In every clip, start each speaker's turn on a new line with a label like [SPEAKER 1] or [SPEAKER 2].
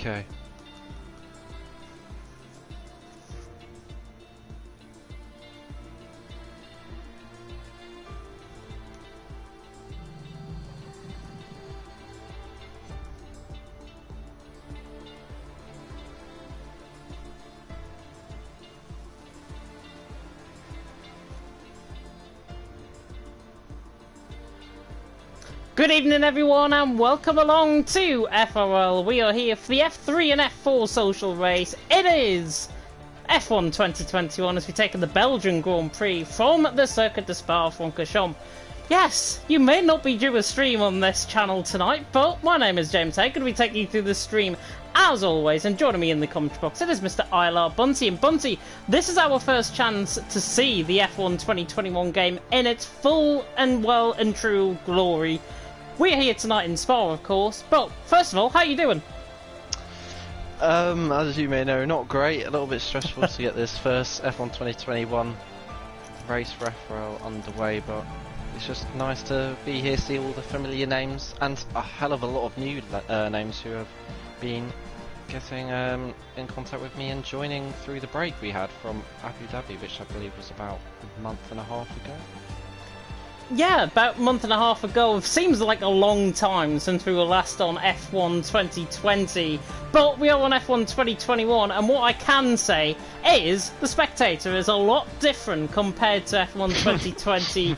[SPEAKER 1] Okay.
[SPEAKER 2] Good evening everyone and welcome along to FRL. We are here for the F3 and F4 social race. It is F1 2021 as we take the Belgian Grand Prix from the Circuit de Spa-Francorchamps. Yes, you may not be due a stream on this channel tonight, but my name is James Hay, going to be taking you through the stream as always, and joining me in the commentary box it is Mr. Ilar Bunty. And Bunty, this is our first chance to see the F1 2021 game in its full and well and true glory. We're here tonight in Spa, of course, but first of all, how are you doing?
[SPEAKER 1] As you may know, not great. A little bit stressful to get this first F1 2021 race for FRL underway, but it's just nice to be here, see all the familiar names, and a hell of a lot of new names who have been getting in contact with me and joining through the break we had from Abu Dhabi, which I believe was about a month and a half ago.
[SPEAKER 2] Yeah, about a month and a half ago. It seems like a long time since we were last on F1 2020, but we are on F1 2021, and what I can say is the spectator is a lot different compared to F1 2020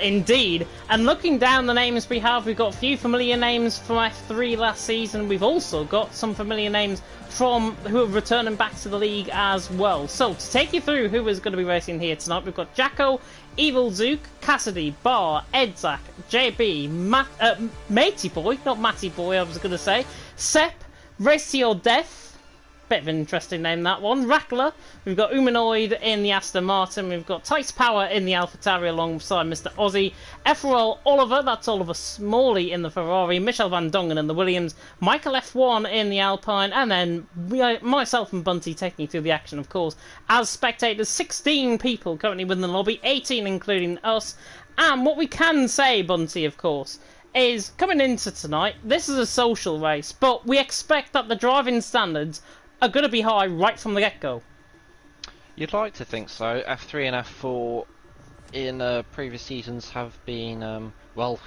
[SPEAKER 2] indeed. And looking down the names we have, we've got a few familiar names from F3 last season. We've also got some familiar names from who are returning back to the league as well. So to take you through who is going to be racing here tonight, we've got Jacko, Evil Zook, Cassidy, Bar, Edzak, JB, Matey Boy, not Matty Boy I was going to say, Sepp, Race to Your Death, bit of an interesting name that one, Rackler, we've got Humanoid in the Aston Martin, we've got Tice Power in the AlphaTauri alongside Mr. Aussie, FRL Oliver, that's Oliver Smalley in the Ferrari, Michel Van Dongen in the Williams, Michael F1 in the Alpine, and then myself and Bunty taking you through the action, of course. As spectators, 16 people currently within the lobby, 18 including us, and what we can say, Bunty, of course, is coming into tonight, this is a social race, but we expect that the driving standards are going to be high right from the get-go.
[SPEAKER 1] You'd like to think so. F3 and F4 in previous seasons have been, well,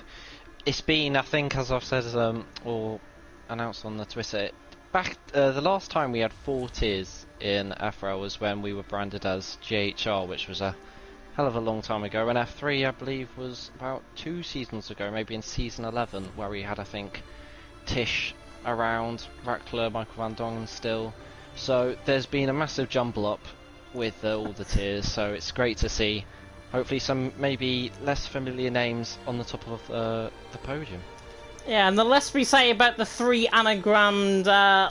[SPEAKER 1] it's been, I think, as I've said, or announced on the Twitter, back the last time we had 4 tiers in FRL was when we were branded as GHR, which was a hell of a long time ago, and F3, I believe, was about 2 seasons ago, maybe in season 11, where we had, I think, Tish around, Rackler, Michael Van Dongen still. So there's been a massive jumble up with all the tiers, so it's great to see hopefully some maybe less familiar names on the top of the podium. Yeah,
[SPEAKER 2] and the less we say about the 3 anagrammed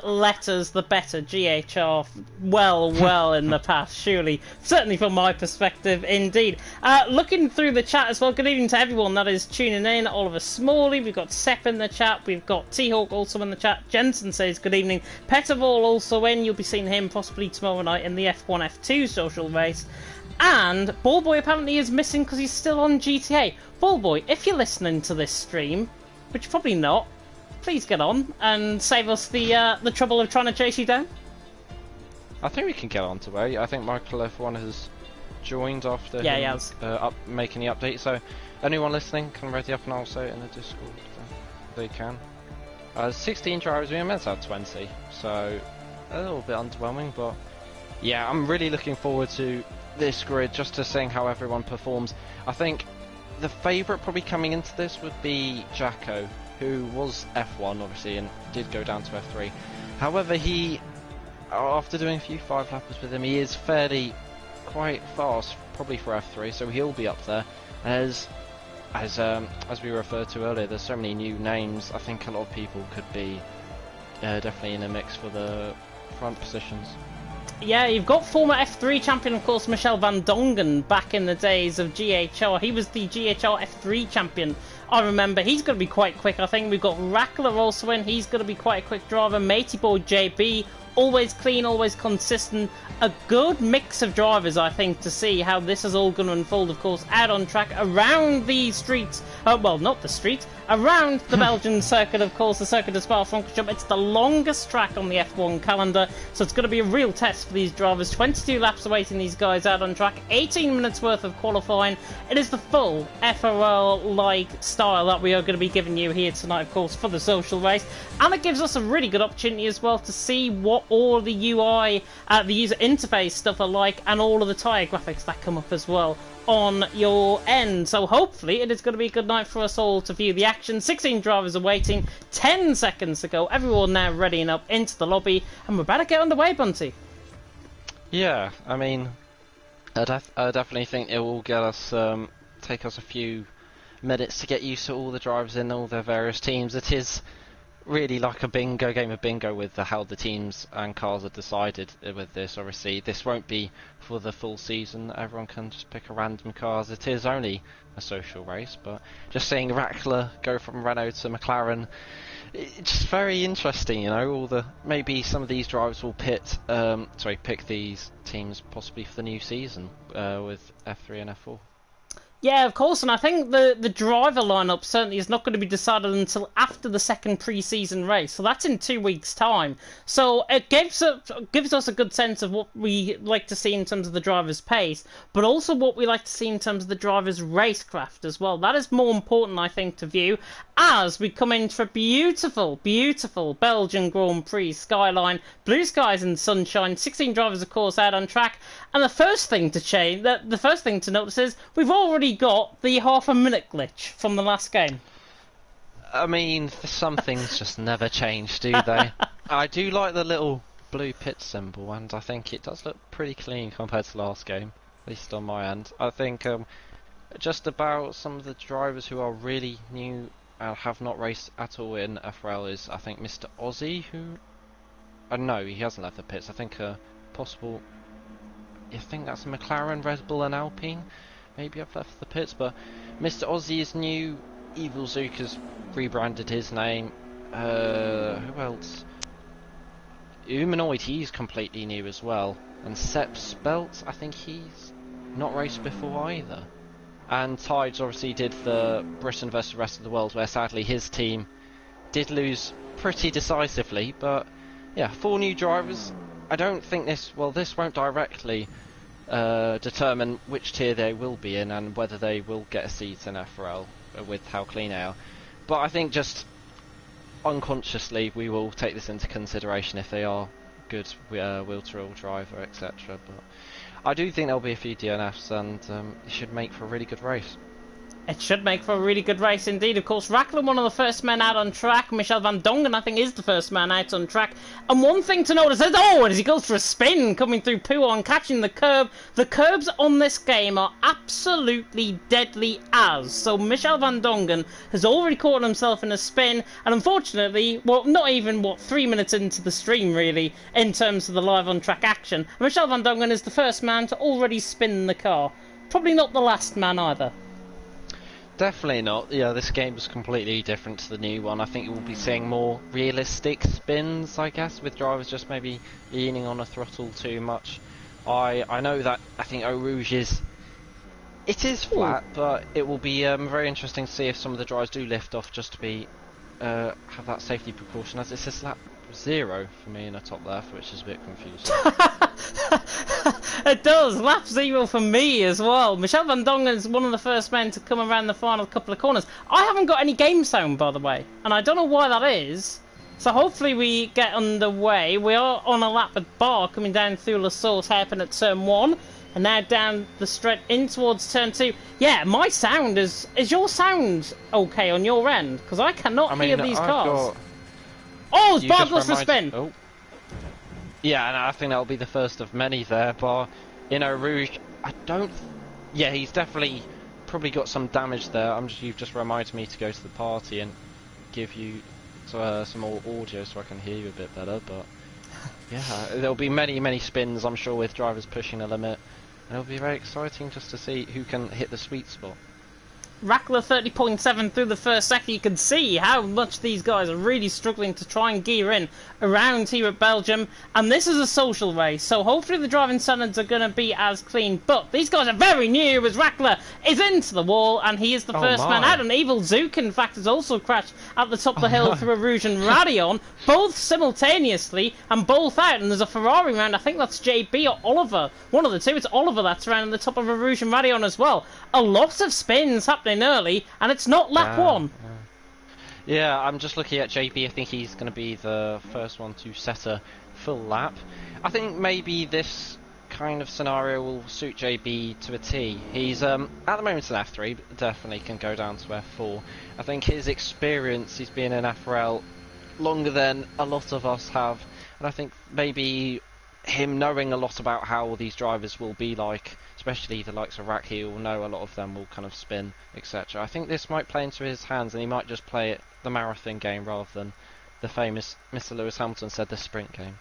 [SPEAKER 2] letters, the better. GHR, well in the past, surely. Certainly from my perspective, indeed. Looking through the chat as well, good evening to everyone that is tuning in. Oliver Smalley, we've got Sepp in the chat, we've got T-Hawk also in the chat. Jensen says good evening. Petterval also in, you'll be seeing him possibly tomorrow night in the F1, F2 social race. And Ballboy apparently is missing because he's still on GTA. Ballboy, if you're listening to this stream, which probably not, please get on and save us the trouble of trying to chase you down.
[SPEAKER 1] I think we can get on to it. I think Michael F1 has joined after him, making the update, so anyone listening can ready up and I'll say it in the Discord if they can. 16 drivers, we were meant to have 20, so a little bit underwhelming, but yeah, I'm really looking forward to this grid, just to seeing how everyone performs. I think the favourite probably coming into this would be Jacko, who was F1 obviously and did go down to F3. However, he, after doing a few 5-lappers with him, he is fairly quite fast, probably for F3, so he'll be up there. As we referred to earlier, there's so many new names. I think a lot of people could be definitely in the mix for the front positions.
[SPEAKER 2] Yeah, you've got former F3 champion, of course, Michel Van Dongen, back in the days of GHR. He was the GHR F3 champion I remember he's going to be quite quick. I think we've got Rackler also in. He's going to be quite a quick driver. Matey Boy JB, always clean, always consistent. A good mix of drivers, I think, to see how this is all going to unfold, of course, out on track around the streets. Well, not the streets, around the Belgian circuit, of course, the Circuit de Spa-Francorchamps. It's the longest track on the F1 calendar, so it's going to be a real test for these drivers. 22 laps awaiting these guys out on track, 18 minutes worth of qualifying. It is the full FRL-like style that we are going to be giving you here tonight, of course, for the social race. And it gives us a really good opportunity as well to see what all the UI, the user interface stuff are like, and all of the tyre graphics that come up as well on your end. So hopefully it is going to be a good night for us all to view the action. 16 drivers are waiting, 10 seconds to go. Everyone now readying up into the lobby, and we're about to get underway, Bunty.
[SPEAKER 1] Yeah, I mean, I definitely think it will get us, take us a few minutes to get used to all the drivers in all their various teams. It is really like a game of bingo with how the teams and cars are decided with this. Obviously, this won't be for the full season. Everyone can just pick a random cars. It is only a social race, but just seeing Rackler go from Renault to McLaren, it's just very interesting, you know. Maybe some of these drivers will pick these teams possibly for the new season with F3 and F4.
[SPEAKER 2] Yeah, of course, and I think the driver lineup certainly is not going to be decided until after the second pre-season race, so that's in 2 weeks' time. So it gives us a good sense of what we like to see in terms of the driver's pace, but also what we like to see in terms of the driver's racecraft as well. That is more important, I think, to view as we come into a beautiful, beautiful Belgian Grand Prix skyline, blue skies and sunshine. 16 drivers, of course, out on track, and the first thing to notice is we've already got the half-a-minute glitch from the last game.
[SPEAKER 1] I mean, some things just never change, do they? I do like the little blue pit symbol, and I think it does look pretty clean compared to last game, at least on my end. I think just about some of the drivers who are really new and have not raced at all in FRL is, I think, Mr. Aussie, who... no, he hasn't left the pits. I think possible... I think that's a McLaren, Red Bull and Alpine. Maybe I've left the pits, but Mr. Aussie is new. Evil Zook has rebranded his name. Who else? Humanoid, he's completely new as well. And Sepp Spelt, I think he's not raced before either. And Tides obviously did the Britain versus the rest of the world, where sadly his team did lose pretty decisively. But yeah, 4 new drivers. I don't think this won't directly determine which tier they will be in and whether they will get a seat in FRL with how clean they are. But I think just unconsciously we will take this into consideration if they are good wheel-to-wheel driver, etc. But I do think there'll be a few DNFs, and it should make for a really good race.
[SPEAKER 2] It should make for a really good race indeed. Of course, Rackler, one of the first men out on track. Michel van Dongen, I think, is the first man out on track. And one thing to notice is, as he goes for a spin, coming through Pouon, catching the curb. The curbs on this game are absolutely deadly as. So Michel van Dongen has already caught himself in a spin. And unfortunately, well, not even, 3 minutes into the stream, really, in terms of the live on-track action, Michel van Dongen is the first man to already spin the car. Probably not the last man either.
[SPEAKER 1] Definitely not. Yeah, this game is completely different to the new one. I think you will be seeing more realistic spins, I guess, with drivers just maybe leaning on a throttle too much. I know that I think Eau Rouge is flat, but it will be very interesting to see if some of the drivers do lift off just to be have that safety precaution, as it says lap 0 for me in the top left, which is a bit confusing.
[SPEAKER 2] It does, lap 0 for me as well. Michel van Dongen is one of the first men to come around the final couple of corners. I haven't got any game sound, by the way, and I don't know why that is. So hopefully we get underway. We are on a lap at bar coming down through La Source hairpin at turn 1, and now down the straight in towards turn 2. Yeah, my sound is your sound okay on your end? Because I cannot hear these cars. Oh, it's bar goes for a spin.
[SPEAKER 1] Oh. Yeah, and I think that'll be the first of many there, but in Eau Rouge, yeah, he's definitely probably got some damage there. You've just reminded me to go to the party and give you some more audio so I can hear you a bit better, but yeah, there'll be many spins, I'm sure, with drivers pushing the limit, and it'll be very exciting just to see who can hit the sweet spot.
[SPEAKER 2] Rackler 30.7 through the first sector. You can see how much these guys are really struggling to try and gear in around here at Belgium. And this is a social race, so hopefully the driving standards are going to be as clean. But these guys are very new as Rackler is into the wall, and he is the first man out. And Evil Zook, in fact, has also crashed at the top of the hill through a Rouge and Radion, both simultaneously and both out. And there's a Ferrari round, I think that's JB or Oliver. One of the two, it's Oliver that's around the top of a Rouge and Radion as well. A lot of spins happening early, and it's not lap one.
[SPEAKER 1] Yeah, I'm just looking at JB. I think he's going to be the first one to set a full lap. I think maybe this kind of scenario will suit JB to a T. He's at the moment an F3, but definitely can go down to F4. I think his experience, he's been in FRL longer than a lot of us have, and I think maybe him knowing a lot about how these drivers will be like, especially the likes of Rack, he'll know a lot of them will kind of spin, etc. I think this might play into his hands, and he might just play it the marathon game rather than the famous Mr. Lewis Hamilton said the sprint game.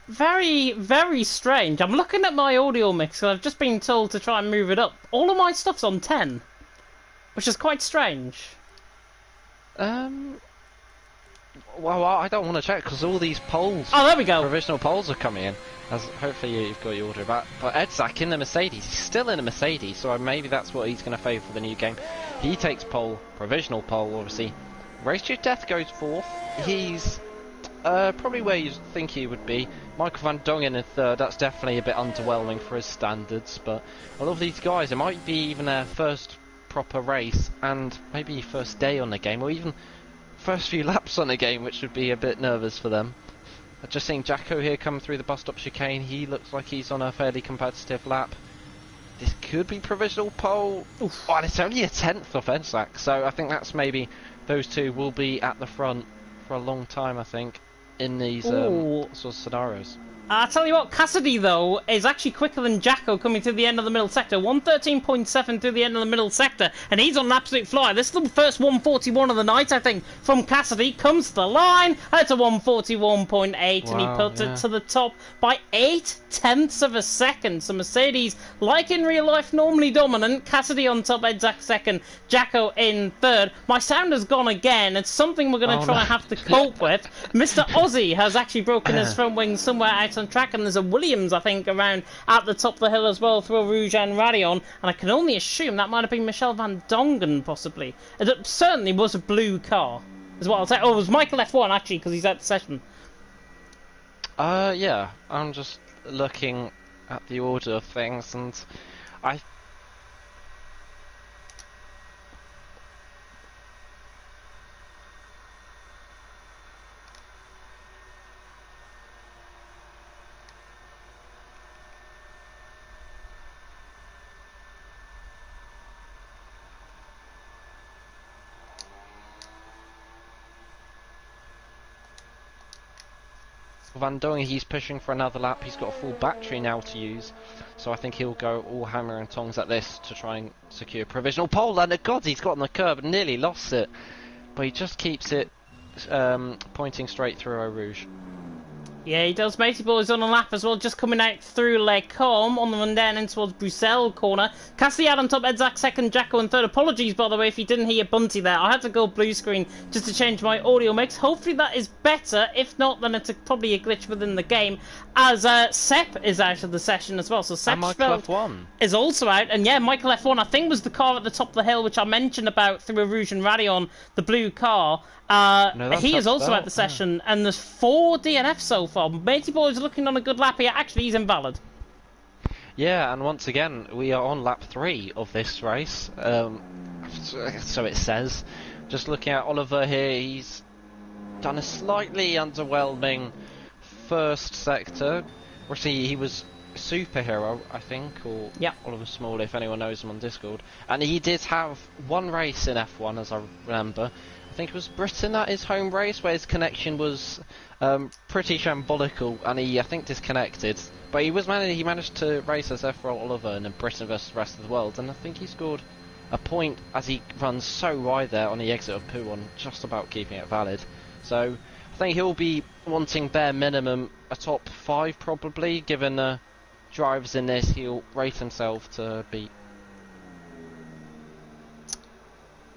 [SPEAKER 2] Very, very strange. I'm looking at my audio mix, and I've just been told to try and move it up. All of my stuff's on 10, which is quite strange.
[SPEAKER 1] Well, I don't want to check because all these polls,
[SPEAKER 2] there we go,
[SPEAKER 1] provisional polls are coming in. As hopefully you've got your order back. But Edzak in the Mercedes, he's still in a Mercedes, so maybe that's what he's going to favour for the new game. He takes pole, provisional pole, obviously. Race to Death goes fourth. He's probably where you think he would be. Michael van Dongen in third. That's definitely a bit underwhelming for his standards. But a lot of these guys, it might be even their first proper race, and maybe first day on the game, or even first few laps on the game, which would be a bit nervous for them. I've just seen Jacko here come through the bus stop chicane. He looks like he's on a fairly competitive lap. This could be provisional pole. Oof. Oh, and it's only a 10th off Edzak, so I think that's maybe those two will be at the front for a long time, I think, in these sort of scenarios.
[SPEAKER 2] I'll tell you what, Cassidy, though, is actually quicker than Jacko coming to the end of the middle sector. 113.7 through the end of the middle sector, and he's on an absolute flyer. This is the first 141 of the night, I think, from Cassidy. Comes to the line, it's a 141.8, and he puts it to the top by 0.8 of a second. So Mercedes, like in real life, normally dominant. Cassidy on top, Edzak second, Jacko in third. My sound has gone again. It's something we're going to try and have to cope with. Mr. Aussie has actually broken his front wing somewhere out on track, and there's a Williams, I think, around at the top of the hill as well through a Rouge and Radion, and I can only assume that might have been Michel van Dongen, possibly. It certainly was a blue car, is what I'll say. Oh, it was Michael F1, actually, because he's at the session.
[SPEAKER 1] Yeah, I'm just looking at the order of things, and I... Van Dongen, he's pushing for another lap. He's got a full battery now to use, so I think he'll go all hammer and tongs at this to try and secure provisional pole. And God, he's got on the curb and nearly lost it, but he just keeps it pointing straight through Eau Rouge.
[SPEAKER 2] Yeah, he does. Matey Ball is on a lap as well, just coming out through Les Combes on the run down in towards Bruxelles corner. Cassidy out on top, Edzak second, Jacko in third. Apologies, by the way, if you didn't hear Bunty there. I had to go blue screen just to change my audio mix. Hopefully that is better. If not, then it's probably a glitch within the game, as Sepp is out of the session as well. So Sepp is also out. And yeah, Michael F1, I think, was the car at the top of the hill, which I mentioned about through a Rouge and Radion, the blue car. No, he is also at the session, and there's 4 DNFs so far. Matey Boy is looking on a good lap here. Actually, he's invalid.
[SPEAKER 1] Yeah, and once again, we are on lap 3 of this race. So it says. Just looking at Oliver here, he's done a slightly underwhelming first sector. Actually, he was a superhero, I think, or Oliver Small, if anyone knows him on Discord. And he did have one race in F1, as I remember. I think it was Britain at his home race, where his connection was pretty shambolical, and he, I think, disconnected. But he managed to race as FRL Oliver in Britain versus the rest of the world, and I think he scored a point as he runs so wide there on the exit of Pouon, just about keeping it valid. So I think he'll be wanting bare minimum a top 5 probably, given the drivers in this he'll rate himself to beat.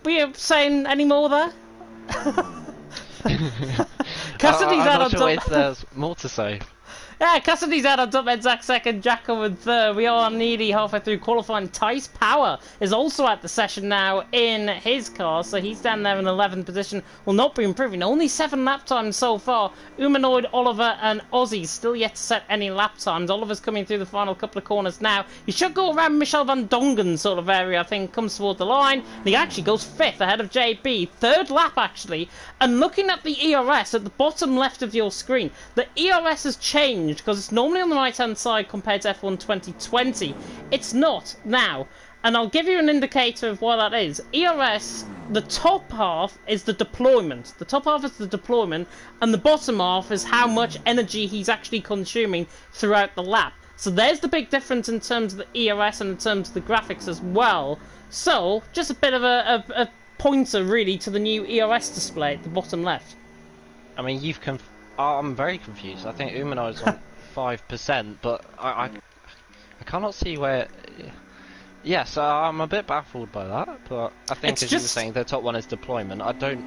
[SPEAKER 2] were you saying any more there? Cassidy's out on top.
[SPEAKER 1] There's more to say.
[SPEAKER 2] Yeah, Cassidy's out on top, Edzak second, Jacko in third. We are nearly halfway through qualifying. Tice Power is also at the session now in his car, so he's down there in 11th position. Will not be improving. Only 7 lap times so far. Humanoid, Oliver, and Ozzy still yet to set any lap times. Oliver's coming through the final couple of corners now. He should go around Michel van Dongen sort of area, I think, comes toward the line. And he actually goes 5th ahead of JB. 3rd lap, actually. And looking at the ERS at the bottom left of your screen, the ERS has changed because it's normally on the right hand side compared to F1 2020. It's not now, and I'll give you an indicator of why that is. ERS, the top half is the deployment. The top half is the deployment, and the bottom half is how much energy he's actually consuming throughout the lap. So there's the big difference in terms of the ERS and in terms of the graphics as well. So just a bit of a pointer really to the new ERS display at the bottom left.
[SPEAKER 1] I mean, I'm very confused. I think Humanoid's on 5%, but I cannot see where. Yes, I'm a bit baffled by that, but I think as you were saying, the top one is deployment. I don't.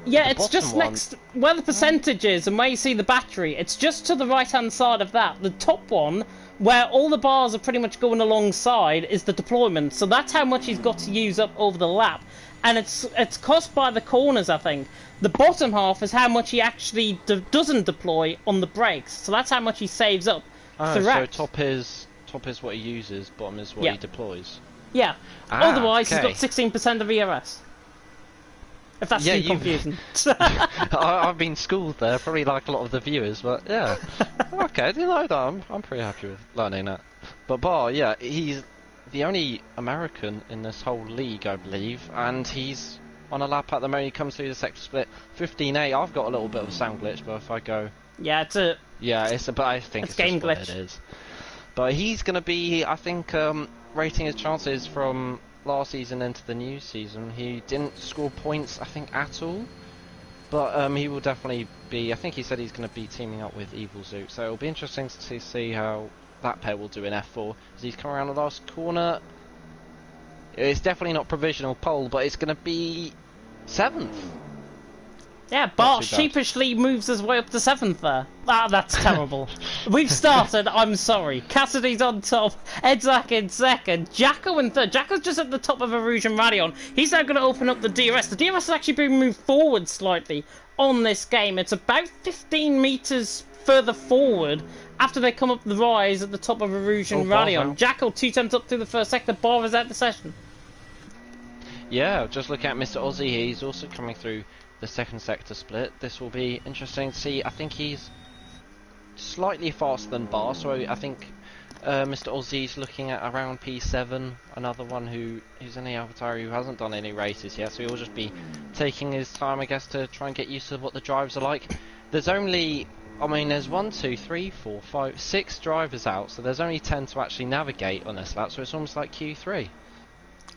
[SPEAKER 2] Yeah, it's just next where the percentage is and where you see the battery. It's just to the right hand side of that. The top one, where all the bars are pretty much going alongside, is the deployment. So that's how much he's got to use up over the lap. And it's cost by the corners, I think. The bottom half is how much he actually doesn't deploy on the brakes. So that's how much he saves up throughout.
[SPEAKER 1] So top is what he uses, bottom is what he deploys.
[SPEAKER 2] Yeah. Otherwise, he's got 16% of ERS. If that's too confusing.
[SPEAKER 1] I've been schooled there, probably like a lot of the viewers, but yeah. Okay, I didn't know that. I'm pretty happy with learning that. But yeah, he's the only American in this whole league, I believe, and he's on a lap at the moment. He comes through the sector split 15.8. I've got a little bit of a sound glitch, but if I go, but I think it's game glitch. It is. But he's going to be, I think, rating his chances from last season into the new season. He didn't score points, I think, at all, but he will definitely be. I think he said he's going to be teaming up with Evil Zoot, so it'll be interesting to see how that pair will do in F4 as he's come around the last corner. It's definitely not provisional pole, but it's going to be 7th.
[SPEAKER 2] Yeah, Bart sheepishly moves his way up to 7th there. That's terrible. We've started, I'm sorry. Cassidy's on top, Edzak in second, Jacko in third. Jacko's just at the top of Erusian Radion. He's now going to open up the DRS. The DRS has actually been moved forward slightly on this game. It's about 15 metres further forward after they come up the rise at the top of Erusian Radion. Jacko 2 times up through the first sector. Bar is out the session.
[SPEAKER 1] Yeah, just look at Mr. Aussie here. He's also coming through the second sector split. This will be interesting to see. I think he's slightly faster than Bar, so I think Mr. Aussie's looking at around P7. Another one who's in the AlphaTauri who hasn't done any races yet, so he'll just be taking his time, I guess, to try and get used to what the drives are like. There's only, I mean, there's 1, 2, 3, 4, 5, 6 drivers out, so there's only 10 to actually navigate on this lap, so it's almost like Q3.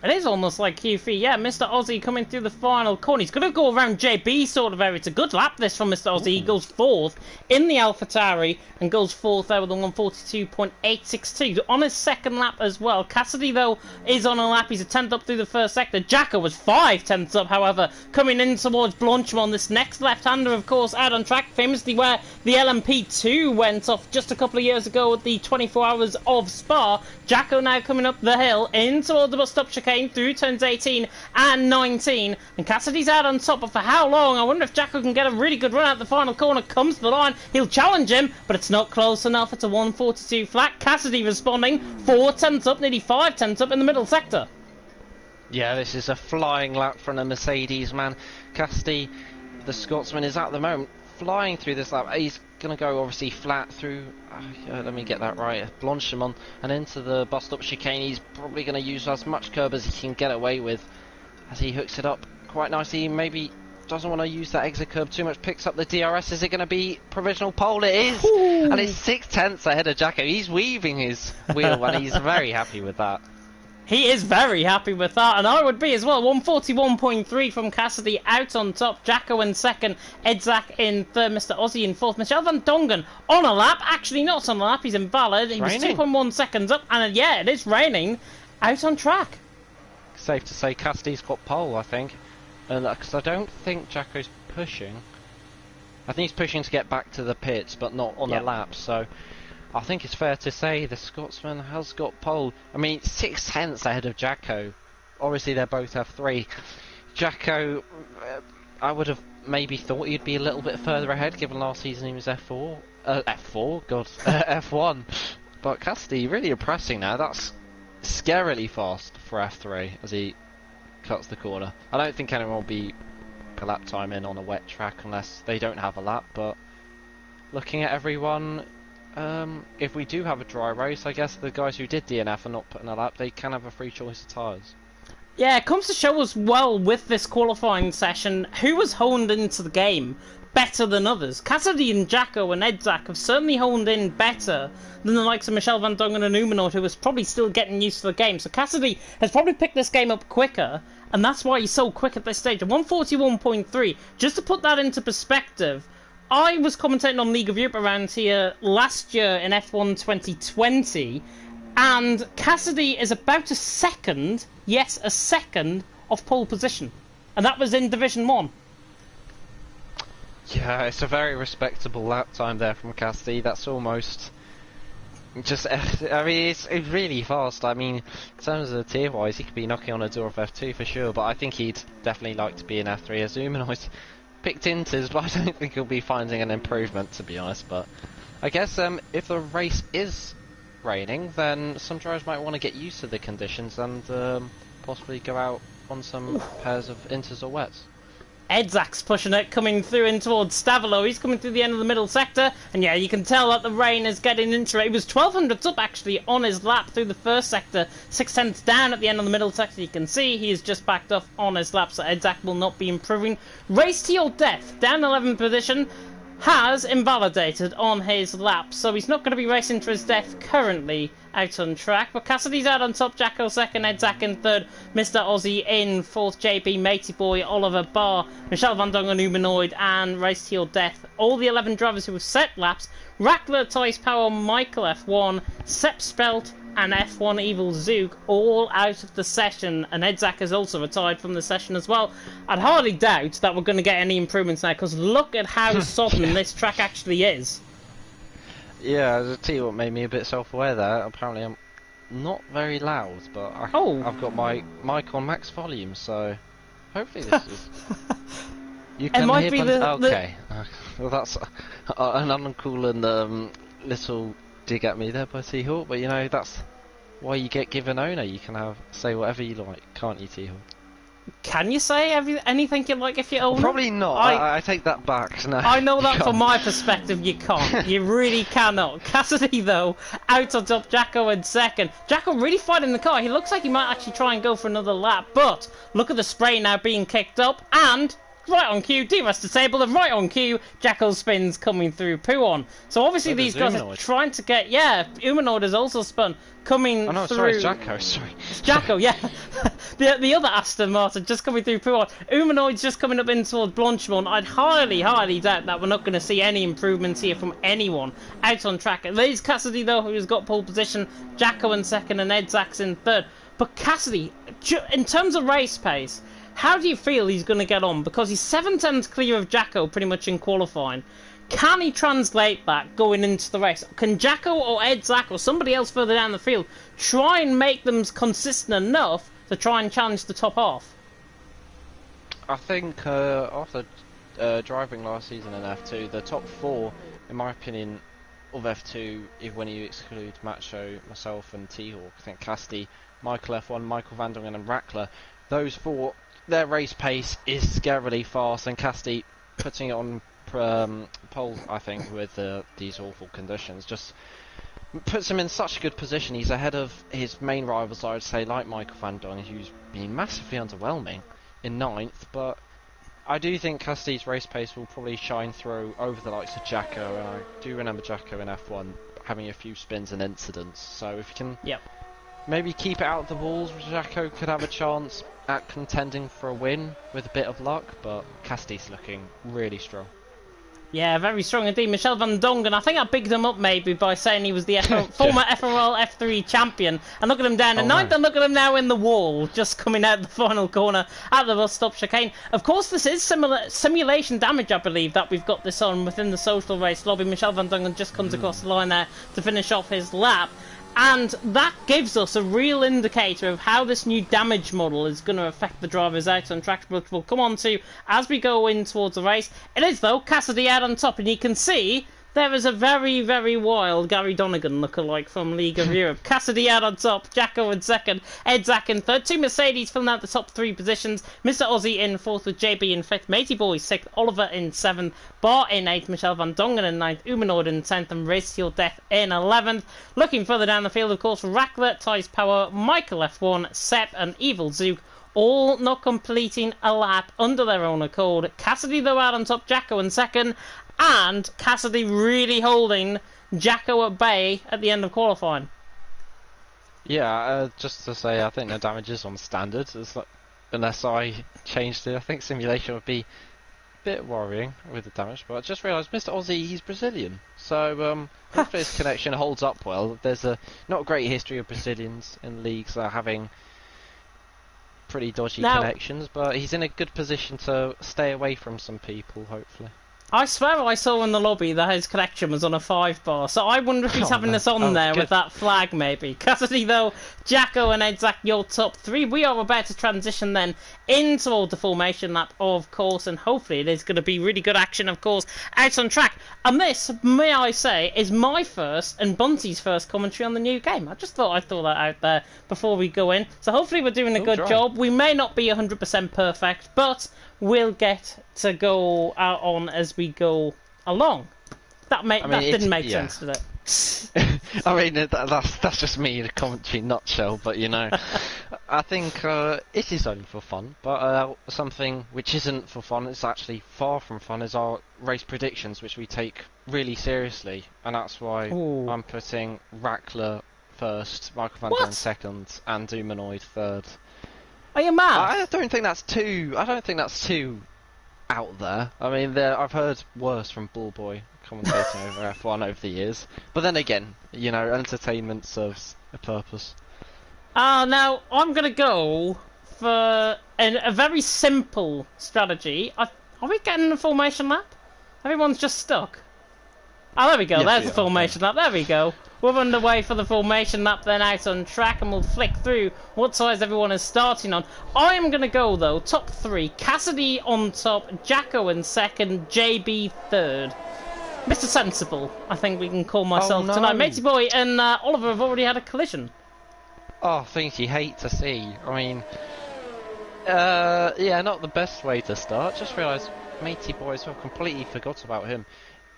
[SPEAKER 2] It is almost like Q3, yeah. Mr. Aussie coming through the final corner. He's going to go around JB sort of area. It's a good lap this from Mr. Aussie. He goes 4th in the AlphaTauri and goes 4th there with a 142.862 on his second lap as well. Cassidy, though, is on a lap. He's a 10th up through the first sector. Jacko was 5 tenths up, however, coming in towards Blanchimont. This next left-hander, of course, out on track, famously where the LMP2 went off just a couple of years ago at the 24 Hours of Spa. Jacko now coming up the hill in towards the bus stop chicane through turns 18 and 19, and Cassidy's out on top, but for how long? I wonder if Jacko can get a really good run out the final corner. Comes to the line, he'll challenge him, but it's not close enough. It's a 142 flat. Cassidy responding 4 tenths up, nearly 5 tenths up in the middle sector.
[SPEAKER 1] Yeah, this is a flying lap from the Mercedes, man. Cassidy, the Scotsman, is at the moment flying through this lap. He's going to go obviously flat through, let me get that right, Blanchimont, and into the bus stop chicane. He's probably going to use as much curb as he can get away with as he hooks it up quite nicely. Maybe doesn't want to use that exit curb too much, picks up the DRS. Is it going to be provisional pole? It is. Ooh. And it's 6 tenths ahead of Jacko. He's weaving his wheel and he's very happy with that.
[SPEAKER 2] He is very happy with that, and I would be as well. 141.3 from Cassidy out on top. Jacko in second, Edzak in third, Mr. Aussie in fourth. Michel van Dongen on a lap. Actually, not on a lap. He's invalid. He was 2.1 seconds up, and yeah, it is raining out on track.
[SPEAKER 1] safe to say Cassidy's got pole, I think. Because I don't think Jacko's pushing. I think he's pushing to get back to the pits, but not on the lap, so I think it's fair to say the Scotsman has got pole. I mean, 6/10 ahead of Jacko. Obviously, they're both F3. Jacko, I would have maybe thought he'd be a little bit further ahead, given last season he was F4. F4? God. F1. But Cassidy, really impressing now. That's scarily fast for F3 as he cuts the corner. I don't think anyone will be a lap time in on a wet track unless they don't have a lap, but looking at everyone, if we do have a dry race, I guess the guys who did DNF and not put in a lap, they can have a free choice of tyres.
[SPEAKER 2] Yeah, it comes to show us well with this qualifying session who was honed into the game better than others. Cassidy and Jacko and Edzak have certainly honed in better than the likes of Michel van Dongen and Umenoid, who was probably still getting used to the game. So Cassidy has probably picked this game up quicker, and that's why he's so quick at this stage. 141.3, just to put that into perspective, I was commentating on League of Europe around here last year in F1 2020, and Cassidy is about a second, yes, a second, of pole position. And that was in Division 1.
[SPEAKER 1] Yeah, it's a very respectable lap time there from Cassidy. That's almost just, I mean, it's really fast. I mean, in terms of tier-wise, he could be knocking on a door of F2 for sure, but I think he'd definitely like to be in F3 as Umenoid picked Inters, but I don't think he'll be finding an improvement, to be honest. But I guess if the race is raining, then some drivers might want to get used to the conditions and possibly go out on some pairs of Inters or wets.
[SPEAKER 2] Edzak's pushing it, coming through in towards Stavilo. He's coming through the end of the middle sector, and yeah, you can tell that the rain is getting into it. He was 1200s up actually on his lap through the first sector, 6/10 down at the end of the middle sector. You can see he is just backed off on his lap, so Edzak will not be improving. Race to your death, down 11th position, has invalidated on his lap, so he's not going to be racing to his death currently out on track. But Cassidy's out on top, Jacko second, Edzak in third, Mr. Aussie in fourth, JB, Matey Boy, Oliver Barr, Michel van Dongen, Umenoid, and Race to Your Death. All the 11 drivers who have set laps: Rackler, Thijs Power, Michael F1, Sepp Spelt, and F1 Evil Zook, all out of the session, and Edzak has also retired from the session as well. I'd hardly doubt that we're going to get any improvements now, because look at how sodden this track actually is. Yeah,
[SPEAKER 1] I'll tell you what made me a bit self-aware there. Apparently I'm not very loud, but I've got my mic on max volume, so hopefully this is... You can hear be okay. Well, that's an uncool and little dig at me there by T-Hawk, but you know, that's why you get given owner. You can say whatever you like, can't you, T-Hawk?
[SPEAKER 2] Can you say anything you like if you own?
[SPEAKER 1] Probably not. I take that back. No,
[SPEAKER 2] I know that from my perspective you can't. You really cannot. Cassidy, though, out on top, Jacko in second. Jacko really fighting the car. He looks like he might actually try and go for another lap, but look at the spray now being kicked up, and right on cue, DRS disabled, and right on cue, Jacko spins coming through Puon. So obviously these guys are trying to get... Yeah, Umenoid has also spun coming through... Oh no, sorry, it's Jacko, sorry. It's Jacko, yeah. the other Aston Martin just coming through Puon. Umenoid's just coming up in towards Blanchimont. I'd highly doubt that we're not going to see any improvements here from anyone out on track. There's Cassidy, though, who's got pole position. Jacko in second and Edzak's in third. But Cassidy, in terms of race pace, how do you feel he's going to get on? Because he's 7/10 clear of Jacko pretty much in qualifying. Can he translate that going into the race? Can Jacko or Edzak or somebody else further down the field try and make them consistent enough to try and challenge the top half?
[SPEAKER 1] I think after driving last season in F2, the top four, in my opinion, of F2, if when you exclude Macho, myself and T-Hawk, I think Cassidy, Michael F1, Michael van Dongen and Rackler, those four, their race pace is scarily fast, and Cassidy putting it on pole, I think, with these awful conditions, just puts him in such a good position. He's ahead of his main rivals, I would say, like Michael van Dongen, who's been massively underwhelming in 9th, but I do think Cassidy's race pace will probably shine through over the likes of Jacko, and I do remember Jacko in F1 having a few spins and incidents, so if you can maybe keep it out of the walls, Jacko could have a chance at contending for a win with a bit of luck, but Cassidy's looking really strong.
[SPEAKER 2] Yeah, very strong indeed. Michel van Dongen, I think I bigged him up maybe by saying he was the former FRL F3 champion. And look at him down in ninth, and look at him now in the wall, just coming out the final corner at the bus stop chicane. Of course, this is similar simulation damage, I believe, that we've got this on within the social race lobby. Michel van Dongen just comes across the line there to finish off his lap. And that gives us a real indicator of how this new damage model is going to affect the drivers out on track, which we'll come on to as we go in towards the race. It is, though, Cassidy out on top, and you can see there is a very, very wild Gary Donegan lookalike from League of Europe. Cassidy out on top, Jacko in second, Edzak in third, 2 Mercedes filling out the top 3 positions, Mr. Aussie in fourth with JB in fifth, Matey Boy sixth, Oliver in seventh, Bar in eighth, Michel van Dongen in ninth, Umanoid in 10th, and Race to Your Death in 11th. Looking further down the field, of course, Rackler, Ty's Power, Michael F1, Sepp, and Evil Zook, all not completing a lap under their own accord. Cassidy, though, out on top, Jacko in second, and Cassidy really holding Jacko at bay at the end of qualifying.
[SPEAKER 1] Yeah, just to say, I think the damage is on standard. It's like, unless I changed it, I think simulation would be a bit worrying with the damage. But I just realised Mr. Aussie, he's Brazilian, so hopefully his connection holds up well. There's not a great history of Brazilians in leagues having pretty dodgy connections, but he's in a good position to stay away from some people, hopefully.
[SPEAKER 2] I swear I saw in the lobby that his connection was on a 5-bar, so I wonder if he's having this on there with that flag, maybe. Cassidy, though, Jacko and Edzak, your top 3. We are about to transition then into the formation lap, of course, and hopefully it is going to be really good action, of course, out on track. And this, may I say, is my first and Bunty's first commentary on the new game. I just thought I'd throw that out there before we go in. So hopefully we're doing a good job. We may not be 100% perfect, but we'll get to go out on as we go along. That didn't make sense, did it?
[SPEAKER 1] I mean, that's just me in a commentary nutshell, but you know, I think it is only for fun, but something which isn't for fun, it's actually far from fun, is our race predictions, which we take really seriously, and that's why I'm putting Rackler first, Michael van Dorn second, and Humanoid third.
[SPEAKER 2] Are you mad?
[SPEAKER 1] I don't think that's too out there. I mean, I've heard worse from Bullboy commentating over F1 over the years. But then again, you know, entertainment serves a purpose.
[SPEAKER 2] Now, I'm going to go for a very simple strategy. Are we getting a formation lap? Everyone's just stuck. Oh, there we go. Yes, there's the formation lap. There we go. We're underway for the formation lap then out on track, and we'll flick through what size everyone is starting on. I'm going to go, though, top 3. Cassidy on top, Jacko in second, JB third. Mr. Sensible, I think we can call myself tonight. Matey Boy and Oliver have already had a collision.
[SPEAKER 1] Oh, things you hate to see. I mean, yeah, not the best way to start. Just realised Matey Boy as well, completely forgot about him.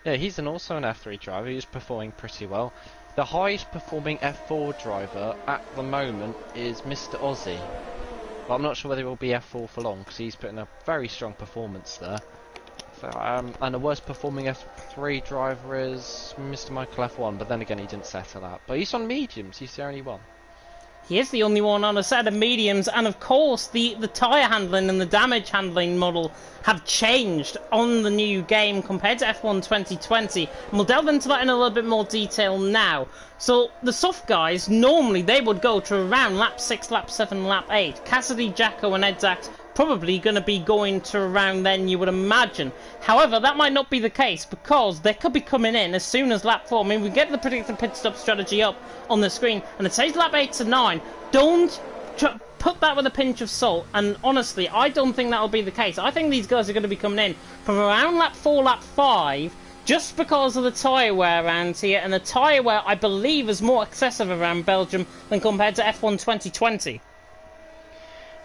[SPEAKER 1] Yeah, he's also an F3 driver. He's performing pretty well. The highest performing F4 driver at the moment is Mr. Aussie. But I'm not sure whether he will be F4 for long, because he's putting a very strong performance there. So, and the worst performing F3 driver is Mr. Michael F1, but then again he didn't settle that. But he's on mediums, he's the only one.
[SPEAKER 2] He is the only one on a set of mediums, and of course the tyre handling and the damage handling model have changed on the new game compared to F1 2020, and we'll delve into that in a little bit more detail now. So the soft guys, normally they would go to around lap 6, lap 7, lap 8. Cassidy, Jacko and Edzak probably going to be going to around then, you would imagine. However, that might not be the case, because they could be coming in as soon as lap 4. I mean, we get the predicted pit stop strategy up on the screen, and it says lap 8 to 9. Don't put that with a pinch of salt, and honestly, I don't think that'll be the case. I think these guys are going to be coming in from around lap 4, lap 5, just because of the tyre wear around here, and the tyre wear, I believe, is more excessive around Belgium than compared to F1 2020.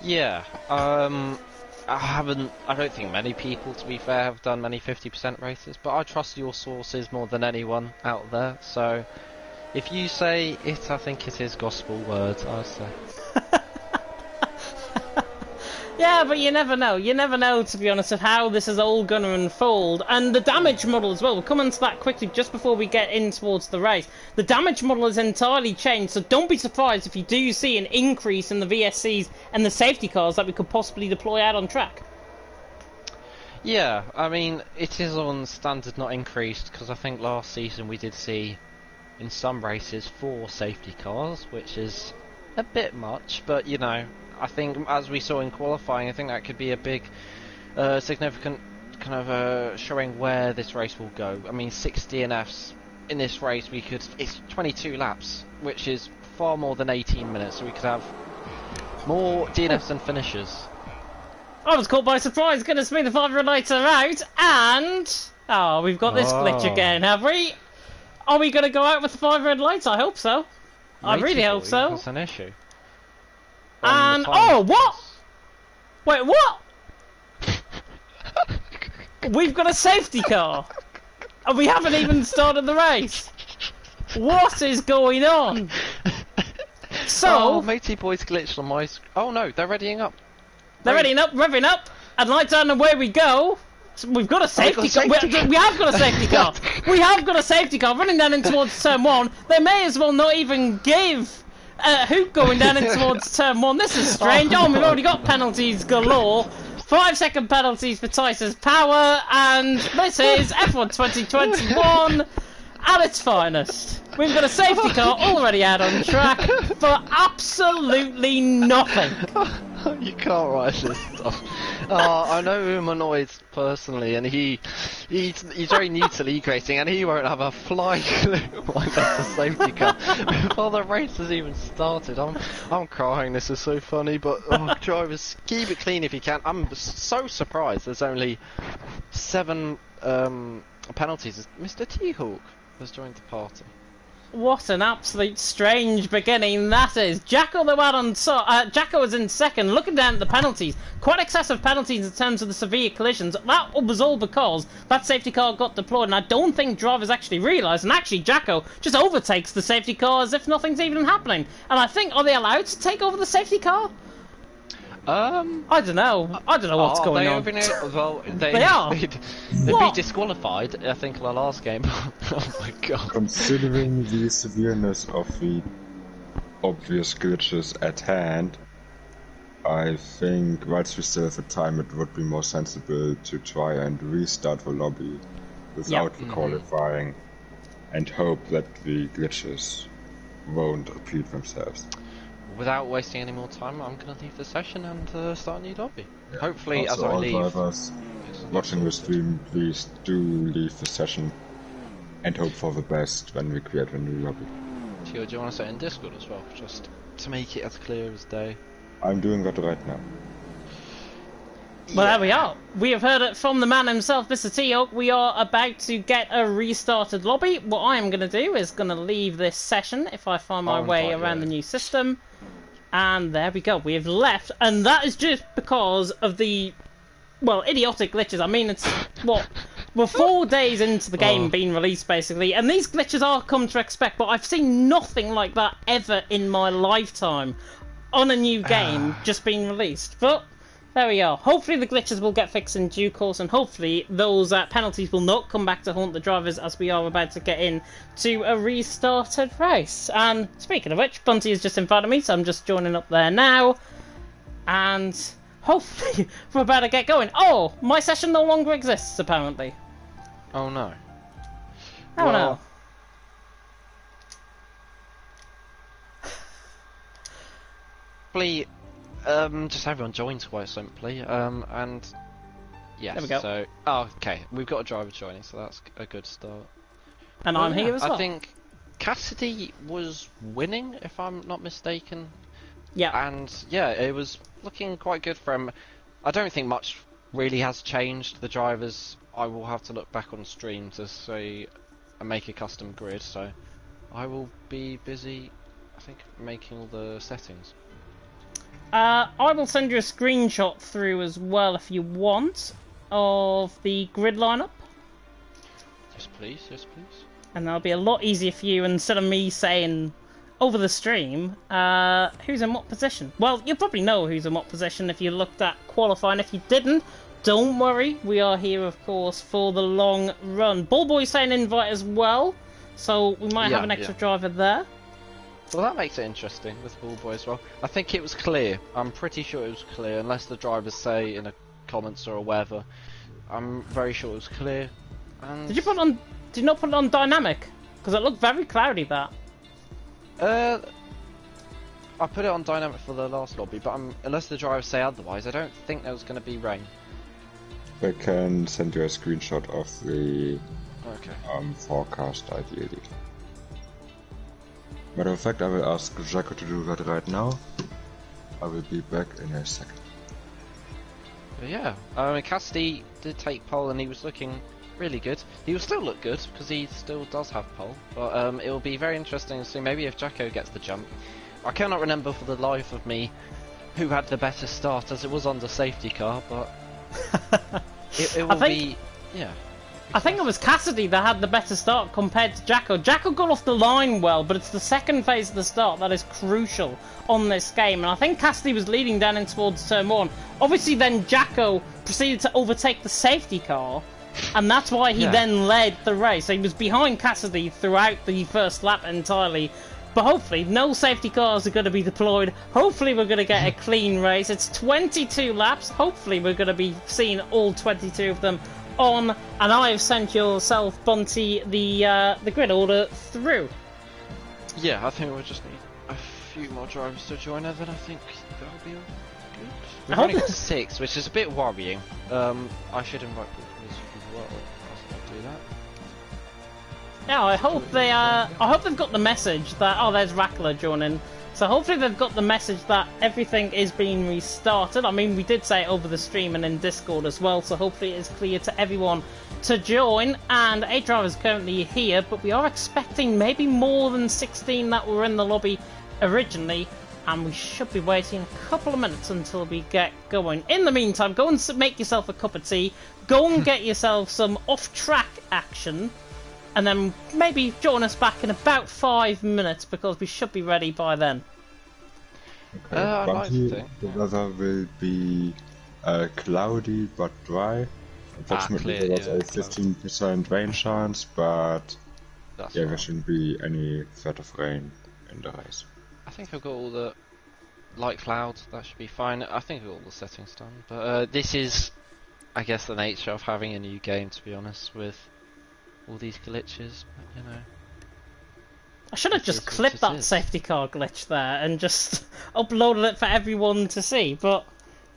[SPEAKER 1] Yeah, I don't think many people, to be fair, have done many 50% races, but I trust your sources more than anyone out there, so if you say it, I think it is gospel word, I say.
[SPEAKER 2] Yeah, but you never know. You never know, to be honest, of how this is all going to unfold. And the damage model as well. We'll come into that quickly just before we get in towards the race. The damage model has entirely changed, so don't be surprised if you do see an increase in the VSCs and the safety cars that we could possibly deploy out on track.
[SPEAKER 1] Yeah, I mean, it is on standard, not increased, because I think last season we did see, in some races, 4 safety cars, which is a bit much, but, you know, I think, as we saw in qualifying, I think that could be a big, significant kind of showing where this race will go. I mean, 6 DNFs in this race, it's 22 laps, which is far more than 18 minutes, so we could have more DNFs than finishes.
[SPEAKER 2] I was caught by surprise. Goodness me, the 500 lights are out, and we've got this glitch again, have we? Are we going to go out with the 500 lights? I hope so. I really hope so.
[SPEAKER 1] That's an issue.
[SPEAKER 2] And what? Wait, what? We've got a safety car, and we haven't even started the race. What is going on? So,
[SPEAKER 1] Matey Boy's glitched on my. Oh no, they're readying up.
[SPEAKER 2] They're readying up, revving up, and lights on, and away we go. So we've got a safety car. We have got a safety car. We have got a safety car running down in towards turn 1. They may as well not even give a hoop going down in towards turn 1. This is strange. Oh, we've already got penalties galore. 5-second penalties for Tice's power, and this is F1 2021 at its finest. We've got a safety car already out on track for absolutely nothing.
[SPEAKER 1] You can't write this stuff. I know Humanoid personally, and he's very new to league racing, and he won't have a flying clue why that's a safety car before the race has even started. I'm crying. This is so funny, but drivers, keep it clean if you can. I'm so surprised. There's only 7 penalties. Mr. T-Hawk has joined the party.
[SPEAKER 2] What an absolute strange beginning that is. Jacko though out on Jacko was in second, looking down at the penalties. Quite excessive penalties in terms of the severe collisions. That was all because that safety car got deployed, and I don't think drivers actually realised, and actually Jacko just overtakes the safety car as if nothing's even happening. And I think, are they allowed to take over the safety car? I don't know what's going on.
[SPEAKER 1] Well, they are. They'd be disqualified, I think, in the last game. Oh my god.
[SPEAKER 3] Considering the severeness of the obvious glitches at hand, I think, whilst we still have the time, it would be more sensible to try and restart the lobby without the qualifying and hope that the glitches won't repeat themselves.
[SPEAKER 1] Without wasting any more time, I'm going to leave the session and start a new lobby. Yeah. Hopefully,
[SPEAKER 3] also,
[SPEAKER 1] as I
[SPEAKER 3] all
[SPEAKER 1] leave...
[SPEAKER 3] drivers watching the stream, please do leave the session and hope for the best when we create a new lobby.
[SPEAKER 1] Tio, do you want to set in Discord as well, just to make it as clear as day?
[SPEAKER 3] I'm doing that right now.
[SPEAKER 2] Well, there we are. We have heard it from the man himself, Mr. T-Hawk. We are about to get a restarted lobby. What I am going to do is going to leave this session if I find my way around the new system. And there we go. We have left, and that is just because of the, well, idiotic glitches. I mean, it's, what, we're 4 days into the game being released, basically, and these glitches are come to expect, but I've seen nothing like that ever in my lifetime on a new game just being released. But there we are. Hopefully the glitches will get fixed in due course, and hopefully those penalties will not come back to haunt the drivers as we are about to get in to a restarted race. And speaking of which, Bunty is just in front of me, so I'm just joining up there now. And hopefully we're about to get going. Oh, my session no longer exists, apparently.
[SPEAKER 1] Oh no.
[SPEAKER 2] Oh no.
[SPEAKER 1] Please. Just everyone joins quite simply, and yes,
[SPEAKER 2] there we go.
[SPEAKER 1] So, okay, we've got a driver joining, so that's a good start.
[SPEAKER 2] And I'm here as well.
[SPEAKER 1] I think Cassidy was winning, if I'm not mistaken.
[SPEAKER 2] Yeah.
[SPEAKER 1] And yeah, it was looking quite good for him. I don't think much really has changed. The drivers, I will have to look back on stream to see and make a custom grid, so I will be busy, I think, making all the settings.
[SPEAKER 2] I will send you a screenshot through as well if you want of the grid lineup.
[SPEAKER 1] Yes please, yes please.
[SPEAKER 2] And that'll be a lot easier for you instead of me saying over the stream who's in what position. Well, you'll probably know who's in what position if you looked at qualifying. If you didn't, don't worry, we are here of course for the long run. Ballboy's saying invite as well, so we might have an extra driver there.
[SPEAKER 1] Well, that makes it interesting with Ballboy as well. I think it was clear. I'm pretty sure it was clear, unless the drivers say in the comments or whatever. I'm very sure it was clear. And
[SPEAKER 2] Did you not put it on dynamic? Because it looked very cloudy, that.
[SPEAKER 1] I put it on dynamic for the last lobby, but unless the drivers say otherwise, I don't think there was going to be rain.
[SPEAKER 3] I can send you a screenshot of the forecast ideally. Matter of fact, I will ask Jaco to do that right now. I will be back in a second.
[SPEAKER 1] But yeah, I mean, Cassidy did take pole and he was looking really good. He will still look good because he still does have pole, but it will be very interesting to see maybe if Jaco gets the jump. I cannot remember for the life of me who had the better start, as it was on the safety car, but it will be, yeah.
[SPEAKER 2] I think it was Cassidy that had the better start compared to Jaco. Jaco got off the line well, but it's the second phase of the start that is crucial on this game, and I think Cassidy was leading down in towards turn 1. Obviously then Jaco proceeded to overtake the safety car, and that's why he then led the race. So he was behind Cassidy throughout the first lap entirely. But hopefully, no safety cars are going to be deployed. Hopefully, we're going to get a clean race. It's 22 laps. Hopefully, we're going to be seeing all 22 of them on. And I have sent yourself, Bunty, the grid order through.
[SPEAKER 1] Yeah, I think we'll just need a few more drivers to join, and then I think that'll be all good. We've only got 6, which is a bit worrying. I should invite people as well. I'll do that.
[SPEAKER 2] Yeah, I hope they've got the message that there's Rackler joining. So hopefully they've got the message that everything is being restarted. I mean, we did say it over the stream and in Discord as well, so hopefully it is clear to everyone to join. And 8 drivers currently here, but we are expecting maybe more than 16 that were in the lobby originally. And we should be waiting a couple of minutes until we get going. In the meantime, go and make yourself a cup of tea. Go and get yourself some off-track action. And then maybe join us back in about 5 minutes, because we should be ready by then.
[SPEAKER 3] Okay,
[SPEAKER 1] I'd like to think.
[SPEAKER 3] The weather will be cloudy but dry. Approximately
[SPEAKER 1] clear,
[SPEAKER 3] there was a 15% rain chance, but there shouldn't be any threat of rain in the race.
[SPEAKER 1] I think I've got all the light clouds, that should be fine. I think I've got all the settings done. But this is, I guess, the nature of having a new game, to be honest, with all these glitches, you know.
[SPEAKER 2] I should have just clipped that safety car glitch there and just uploaded it for everyone to see, but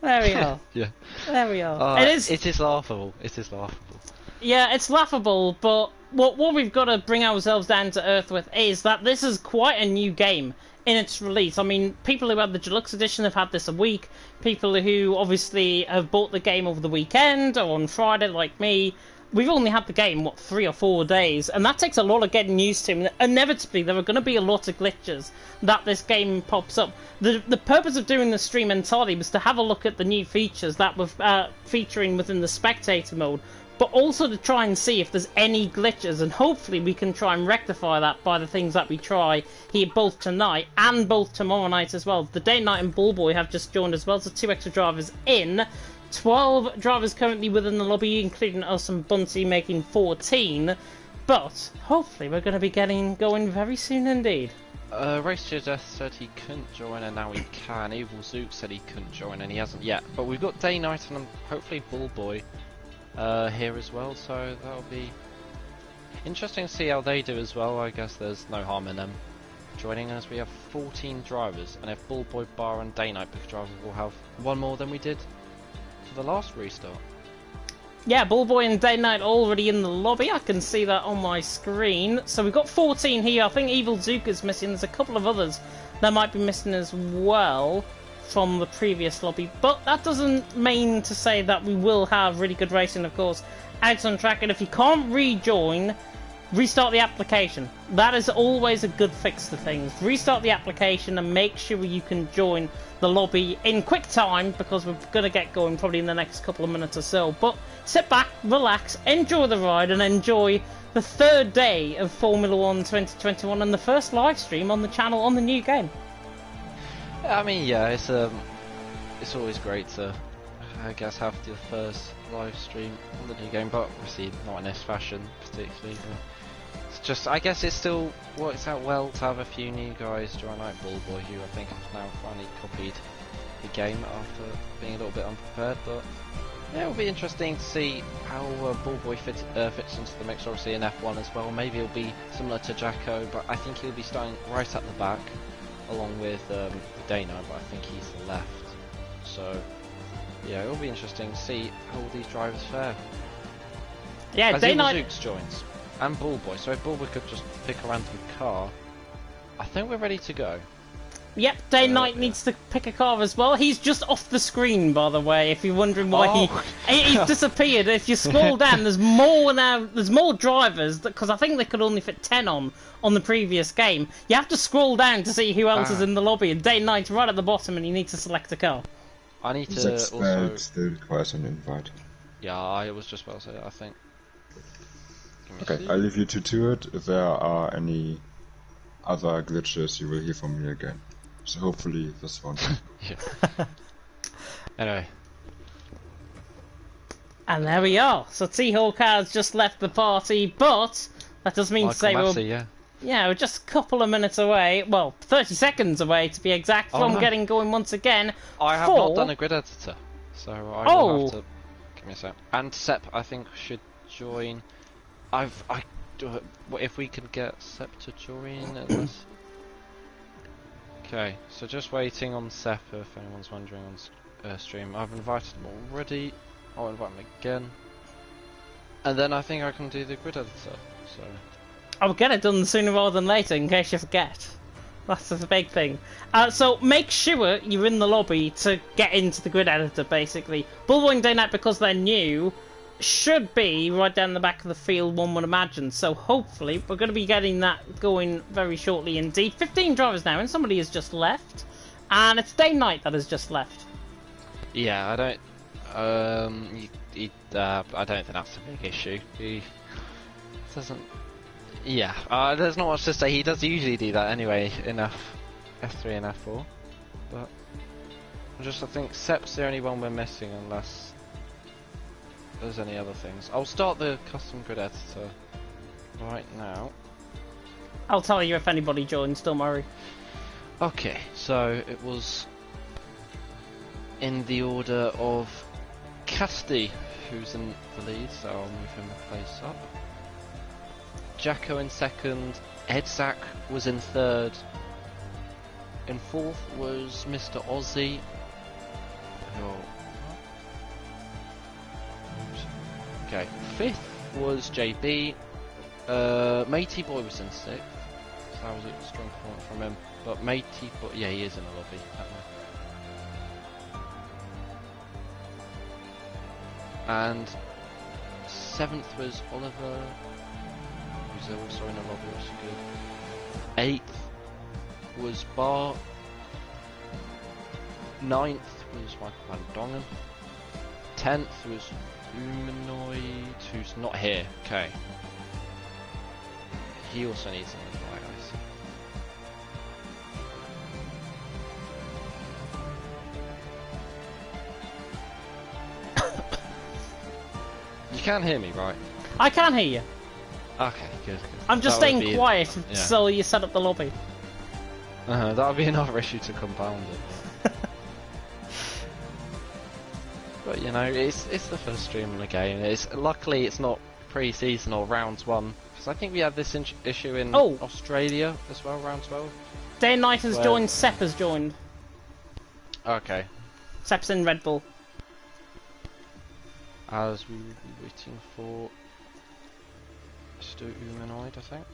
[SPEAKER 2] there we are.
[SPEAKER 1] Yeah.
[SPEAKER 2] There we are.
[SPEAKER 1] It is laughable. It is laughable.
[SPEAKER 2] Yeah, it's laughable, but what we've got to bring ourselves down to earth with is that this is quite a new game in its release. I mean, people who had the Deluxe Edition have had this a week. People who obviously have bought the game over the weekend or on Friday, like me, we've only had the game, 3 or 4 days, and that takes a lot of getting used to. And inevitably, there are going to be a lot of glitches that this game pops up. The purpose of doing the stream entirely was to have a look at the new features that were featuring within the spectator mode, but also to try and see if there's any glitches, and hopefully we can try and rectify that by the things that we try here both tonight and both tomorrow night as well. The Day Night and Bullboy have just joined as well, so 2 extra drivers in. 12 drivers currently within the lobby, including us and Bunty, making 14. But hopefully we're going to be getting going very soon indeed.
[SPEAKER 1] Race to Death said he couldn't join, and now he can. Evil Zook said he couldn't join, and he hasn't yet. But we've got Day Night and hopefully Bullboy here as well, so that'll be interesting to see how they do as well. I guess there's no harm in them joining us. We have 14 drivers, and if Bullboy, Bar and Day Night pick a driver, we'll have one more than we did for the last restart.
[SPEAKER 2] Yeah, Bullboy and Day Night already in the lobby. I can see that on my screen. So we've got 14 here. I think Evil Zook is missing. There's a couple of others that might be missing as well from the previous lobby. But that doesn't mean to say that we will have really good racing, of course, out on track. And if you can't rejoin, restart the application. That is always a good fix to things. Restart the application and make sure you can join the lobby in quick time, because we're going to get going probably in the next couple of minutes or so. But sit back, relax, enjoy the ride, and enjoy the 3rd day of Formula 1 2021 and the first live stream on the channel on the new game.
[SPEAKER 1] I mean, yeah, it's always great to, I guess, have the first live stream on the new game, but obviously not in this fashion particularly. It's just, I guess it still works out well to have a few new guys join, like Bullboy, who I think has now finally copied the game after being a little bit unprepared, but Yeah, it'll be interesting to see how Bullboy fits into the mix, obviously in F1 as well. Maybe it'll be similar to Jacko, but I think he'll be starting right at the back, along with Dana, but I think he's left. So, yeah, it'll be interesting to see how all these drivers fare.
[SPEAKER 2] Yeah, Dana
[SPEAKER 1] Zooks joins, and Bullboy, so if Bullboy could just pick a random car, I think we're ready to go.
[SPEAKER 2] Yep, Day Knight needs to pick a car as well. He's just off the screen, by the way, if you're wondering why he's disappeared. If you scroll down, there's more now. There's more drivers, because I think they could only fit 10 on the previous game. You have to scroll down to see who else is in the lobby, and Day Knight's right at the bottom, and you need to select a car.
[SPEAKER 1] I need to also...
[SPEAKER 3] still requires an invite.
[SPEAKER 1] Yeah, I was just about to say that, I think.
[SPEAKER 3] Okay, I'll leave you to do it. If there are any other glitches, you will hear from me again. So hopefully this one.
[SPEAKER 1] Yeah. Anyway.
[SPEAKER 2] And there we are. So T-Hawk has just left the party, but that doesn't mean to say we're just a couple of minutes away. Well, 30 seconds away to be exact from getting going once again.
[SPEAKER 1] I have not done a grid editor, so I will have to. Give me a sec. And Sep, I think, should join. If we can get Sep to join at this. Okay, so just waiting on Sep if anyone's wondering on stream. I've invited him already. I'll invite him again. And then I think I can do the grid editor, so...
[SPEAKER 2] I'll get it done sooner rather than later in case you forget. That's the big thing. So make sure you're in the lobby to get into the grid editor, basically. Bullboy and Day Knight, because they're new, should be right down the back of the field, one would imagine. So hopefully we're going to be getting that going very shortly indeed. 15 drivers now, and somebody has just left. And it's Day Knight that has just left.
[SPEAKER 1] Yeah, I don't... I don't think that's a big issue. He doesn't... Yeah, there's not much to say. He does usually do that anyway in F3 and F4. But I think Sep's the only one we're missing unless there's any other things. I'll start the custom grid editor right now.
[SPEAKER 2] I'll tell you if anybody joins, don't worry.
[SPEAKER 1] Okay, so it was in the order of Casti, who's in the lead, so I'll move him a place up. Jacko in second, Edzak was in third. In fourth was Mr. Aussie. Okay, fifth was JB. Matey Boy was in sixth. So that was a strong point from him. But Matey Boy, yeah, he is in the lobby. And seventh was Oliver, who's also in the lobby, which is good. Eighth was Bar. Ninth was Michael Van Dongen. 10th was Humanoid, who's not here. Okay. He also needs an invite, I see. You can hear me, right?
[SPEAKER 2] I can hear you.
[SPEAKER 1] Okay, good.
[SPEAKER 2] I'm just staying quiet so you set up the lobby.
[SPEAKER 1] That would be another issue to compound it. But you know, it's the first stream in the game. Luckily it's not pre-season or round 1, because I think we had this issue in Australia as well, round 12.
[SPEAKER 2] Day and Night has joined. Sep has joined.
[SPEAKER 1] Okay.
[SPEAKER 2] Sep's in Red Bull.
[SPEAKER 1] As we will be waiting for Mr. Humanoid, I think.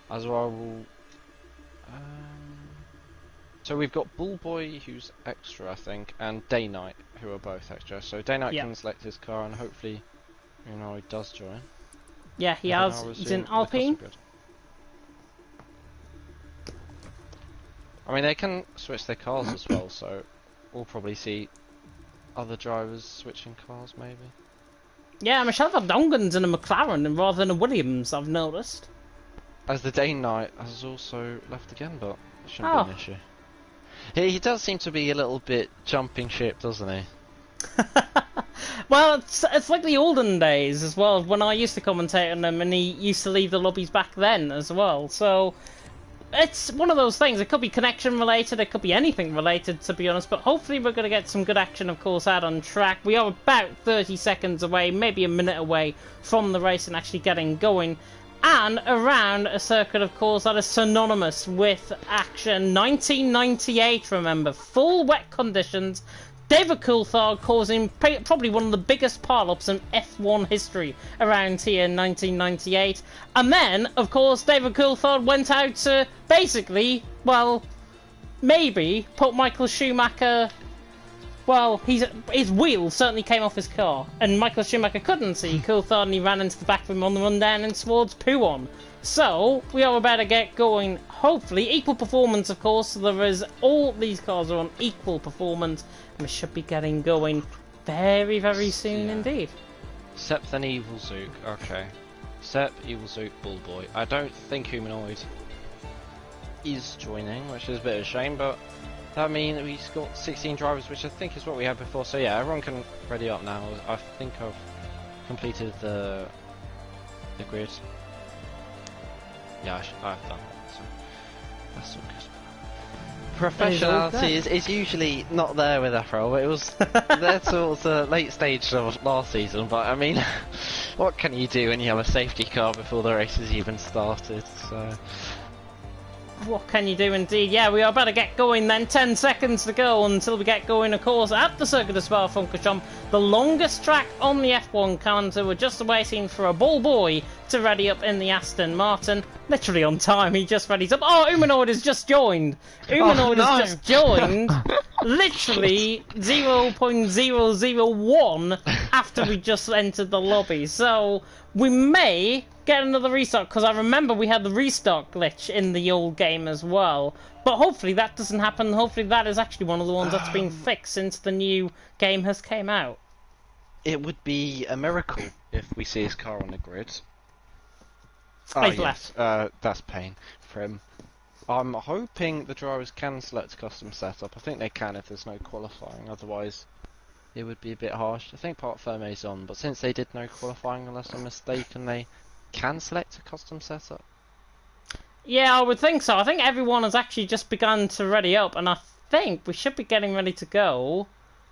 [SPEAKER 1] As well, we'll... So we've got Bullboy, who's extra, I think, and Day Knight, who are both extra. So Day Knight can select his car, and hopefully Humanoid does join.
[SPEAKER 2] Yeah, he has. He's in Alpine.
[SPEAKER 1] I mean, they can switch their cars as well, so we'll probably see other drivers switching cars, maybe.
[SPEAKER 2] Yeah, Michelle Van Dongen's in a McLaren rather than a Williams, I've noticed.
[SPEAKER 1] As the Day Knight has also left again, but it shouldn't be an issue. He does seem to be a little bit jumping ship, doesn't he?
[SPEAKER 2] Well, it's like the olden days as well, when I used to commentate on them, and he used to leave the lobbies back then as well. So it's one of those things. It could be connection related, it could be anything related, to be honest, but hopefully we're going to get some good action, of course, out on track. We are about 30 seconds away, maybe a minute away from the race and actually getting going. And around a circuit, of course, that is synonymous with action. 1998, remember, full wet conditions. David Coulthard causing probably one of the biggest pile-ups in F1 history around here in 1998. And then, of course, David Coulthard went out to basically, well, maybe put Michael Schumacher... Well, his wheels certainly came off his car, and Michael Schumacher couldn't see Coulthard, and he ran into the back of him on the run down and towards Pouon. So, we are about to get going, hopefully. Equal performance, of course, so there is... All these cars are on equal performance, and we should be getting going very, very soon indeed.
[SPEAKER 1] Sepp then Evil Zook, okay. Sepp, Evil Zook, Bullboy. I don't think Humanoid is joining, which is a bit of a shame, but... I mean, we've got 16 drivers, which I think is what we had before. So yeah, everyone can ready up now. I think I've completed the grid. Yeah, I've done it. So that's all good. Professionality is usually not there with FRL, but it was there towards the late stage of last season. But I mean, what can you do when you have a safety car before the race has even started? So.
[SPEAKER 2] What can you do indeed? Yeah, we are about to get going then. 10 seconds to go until we get going, of course, at the Circuit de Spa-Francorchamps, the longest track on the F1 calendar. We're just waiting for a ball boy to ready up in the Aston Martin. Literally on time, he just readies up. Oh, Humanoid has just joined. Humanoid has just joined. Literally 0.001 after we just entered the lobby. So we may get another restart, because I remember we had the restart glitch in the old game as well. But hopefully that doesn't happen. Hopefully that is actually one of the ones that's been fixed since the new game has came out.
[SPEAKER 1] It would be a miracle if we see his car on the grid.
[SPEAKER 2] He's left.
[SPEAKER 1] That's pain for him. I'm hoping the drivers can select a custom setup. I think they can if there's no qualifying, otherwise it would be a bit harsh. I think Part Ferme is on, but since they did no qualifying, unless I'm mistaken, they can select a custom setup.
[SPEAKER 2] Yeah, I would think so. I think everyone has actually just begun to ready up, and I think we should be getting ready to go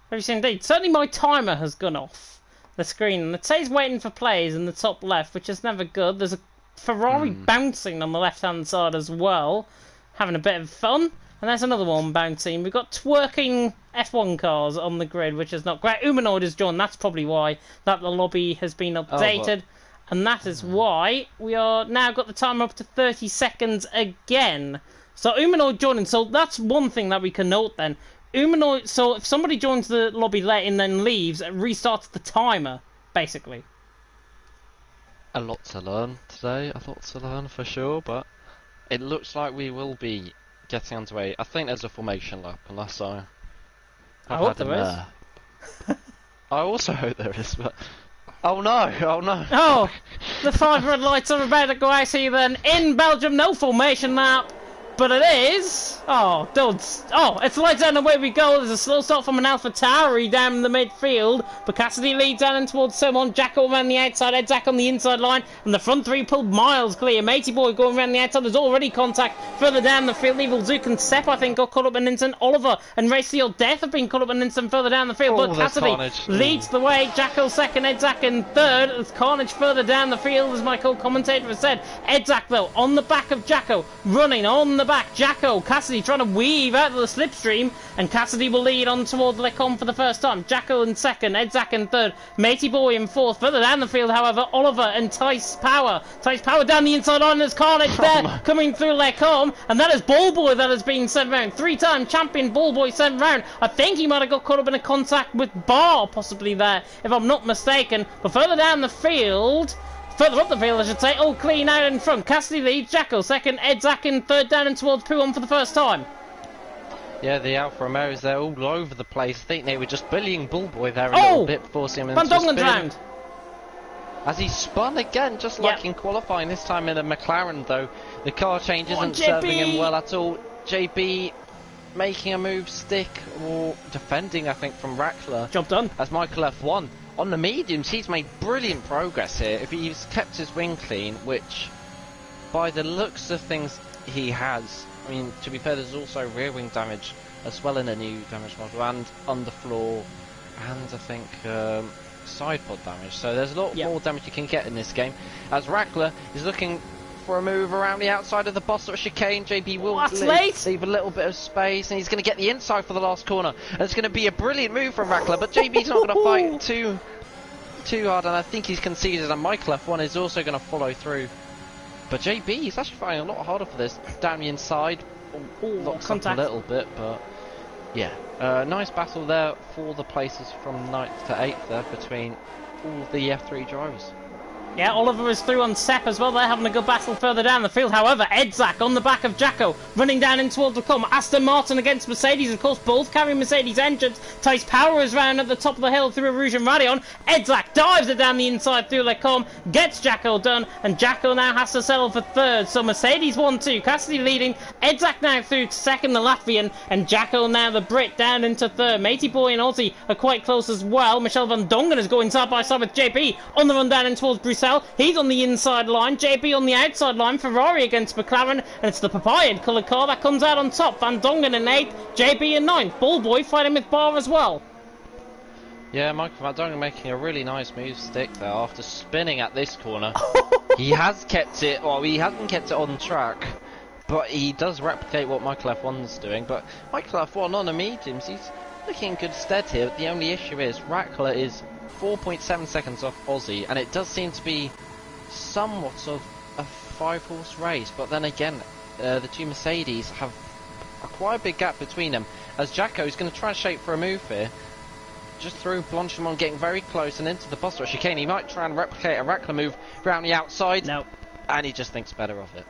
[SPEAKER 2] very soon indeed. Certainly my timer has gone off the screen, and it says waiting for players in the top left, which is never good. There's a Ferrari bouncing on the left-hand side as well, having a bit of fun. And there's another one bouncing. We've got twerking F1 cars on the grid, which is not great. Humanoid has joined. That's probably why that the lobby has been updated. And that is why we are now got the timer up to 30 seconds again. So Humanoid joining. So that's one thing that we can note then. Humanoid. So if somebody joins the lobby late and then leaves, it restarts the timer, basically.
[SPEAKER 1] A lot to learn today. A lot to learn for sure, but it looks like we will be getting underway. I think there's a formation lap, unless I
[SPEAKER 2] hope there is.
[SPEAKER 1] I also hope there is, but oh no! Oh no!
[SPEAKER 2] Oh, the 5 red lights are about to go out here then. In Belgium, no formation lap, but it is. Oh, duds. Oh, it's lights down, away we go. There's a slow start from an AlphaTauri down the midfield, but Cassidy leads down and towards Simon. Jacko around the outside, Edzak on the inside line, and the front three pulled miles clear. Matey Boy going around the outside. There's already contact further down the field. Evil Zook and Sepp, I think, got caught up in an instant. Oliver and Race to Your Death have been caught up in an instant further down the field, but Cassidy leads the way. Jacko second, Edzak in third. There's carnage further down the field, as my co-commentator has said. Edzak, though, on the back of Jacko, running on the back. Jacko, Cassidy trying to weave out of the slipstream, and Cassidy will lead on towards Lecom for the first time. Jacko in second, Edzak in third, Matey Boy in fourth. Further down the field, however, Oliver and Tice Power. Tice Power down the inside line, there's carnage there coming through Lecom, and that is Ballboy that has been sent round. 3-time champion Ballboy sent round. I think he might have got caught up in a contact with Bar, possibly there, if I'm not mistaken. But further down the field, further up the field, I should say, all clean out in front. Cassidy leads, Jacko second, Edzak in third, down and towards Pouon for the first time.
[SPEAKER 1] Yeah, the Alfa Romeos, they're all over the place. I think they were just bullying Bullboy there a little bit, forcing him
[SPEAKER 2] Van Dongen's round.
[SPEAKER 1] As he spun again, just like in qualifying, this time in a McLaren though. The car change isn't serving him well at all. JB making a move stick, or defending, I think, from Rackler.
[SPEAKER 2] Job done.
[SPEAKER 1] As Michael F1. On the mediums, he's made brilliant progress here. If he's kept his wing clean, which, by the looks of things, he has. I mean, to be fair, there's also rear wing damage as well in a new damage model, and underfloor, and I think side pod damage. So there's a lot more damage you can get in this game. As Rackler is looking for a move around the outside of the boss or chicane, JB will leave a little bit of space, and he's going to get the inside for the last corner. And it's going to be a brilliant move from Rackler, but JB's not going to fight too hard, and I think he's conceded, and Michael F1 is also going to follow through. But JB, he's actually fighting a lot harder for this. Down the inside, locks up a little bit, but yeah. Nice battle there for the places from 9th to 8th there between all the F3 drivers.
[SPEAKER 2] Yeah, Oliver is through on Sepp as well. They're having a good battle further down the field. However, Edzak on the back of Jacko, running down in towards the come. Aston Martin against Mercedes, of course, both carrying Mercedes engines. Tice Power is round at the top of the hill through a Rouge and Radeon. Edzak dives it down the inside through Lecom, gets Jacko done, and Jacko now has to settle for third. So Mercedes 1-2, Cassidy leading. Edzak now through to second, the Latvian, and Jacko now the Brit down into third. Matey Boy and Aussie are quite close as well. Michel van Dongen is going side by side with JP on the run down in towards Bruxelles. He's on the inside line, JB on the outside line, Ferrari against McLaren, and it's the papaya coloured car that comes out on top. Van Dongen in 8th, JB in 9th. Ballboy fighting with Bar as well.
[SPEAKER 1] Yeah, Michael Van Dongen making a really nice move stick there after spinning at this corner. He has kept it, well, he hasn't kept it on track, but he does replicate what Michael F1's doing. But Michael F1 on the mediums, he's looking in good stead here. The only issue is Rackler is 4.7 seconds off Aussie, and it does seem to be somewhat of a 5-horse race, but then again the two Mercedes have a quite big gap between them, as Jacko is going to try and shape for a move here just through Blanchimont, getting very close and into the boss rush chicane. He might try and replicate a Rackler move around the outside, and he just thinks better of it.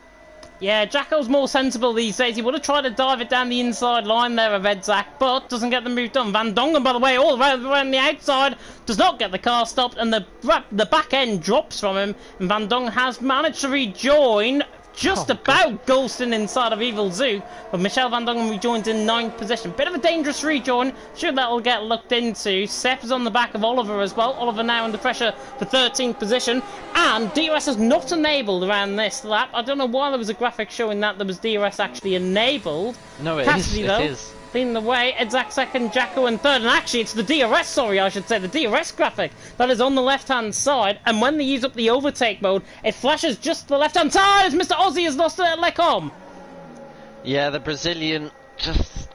[SPEAKER 2] Yeah, Jacko's more sensible these days. He would have tried to dive it down the inside line there of Edzak, but doesn't get the move done. Van Dongen, by the way, all around the outside, does not get the car stopped, and the back end drops from him, and Van Dongen has managed to rejoin, just about ghosting inside of Evil Zoo, but Michel Van Dongen rejoins in 9th position. Bit of a dangerous rejoin, sure that'll get looked into. Sepp is on the back of Oliver as well. Oliver now under pressure for 13th position, and DRS is not enabled around this lap. I don't know why there was a graphic showing that there was DRS actually enabled.
[SPEAKER 1] No, it
[SPEAKER 2] Cassidy,
[SPEAKER 1] is.
[SPEAKER 2] though,
[SPEAKER 1] It is.
[SPEAKER 2] leading the way. Edzak second, Jacko in third, and actually it's the DRS, sorry, I should say, the DRS graphic that is on the left-hand side, and when they use up the overtake mode, it flashes just to the left-hand side as Mr. Aussie has lost it at Lecom.
[SPEAKER 1] Yeah, the Brazilian just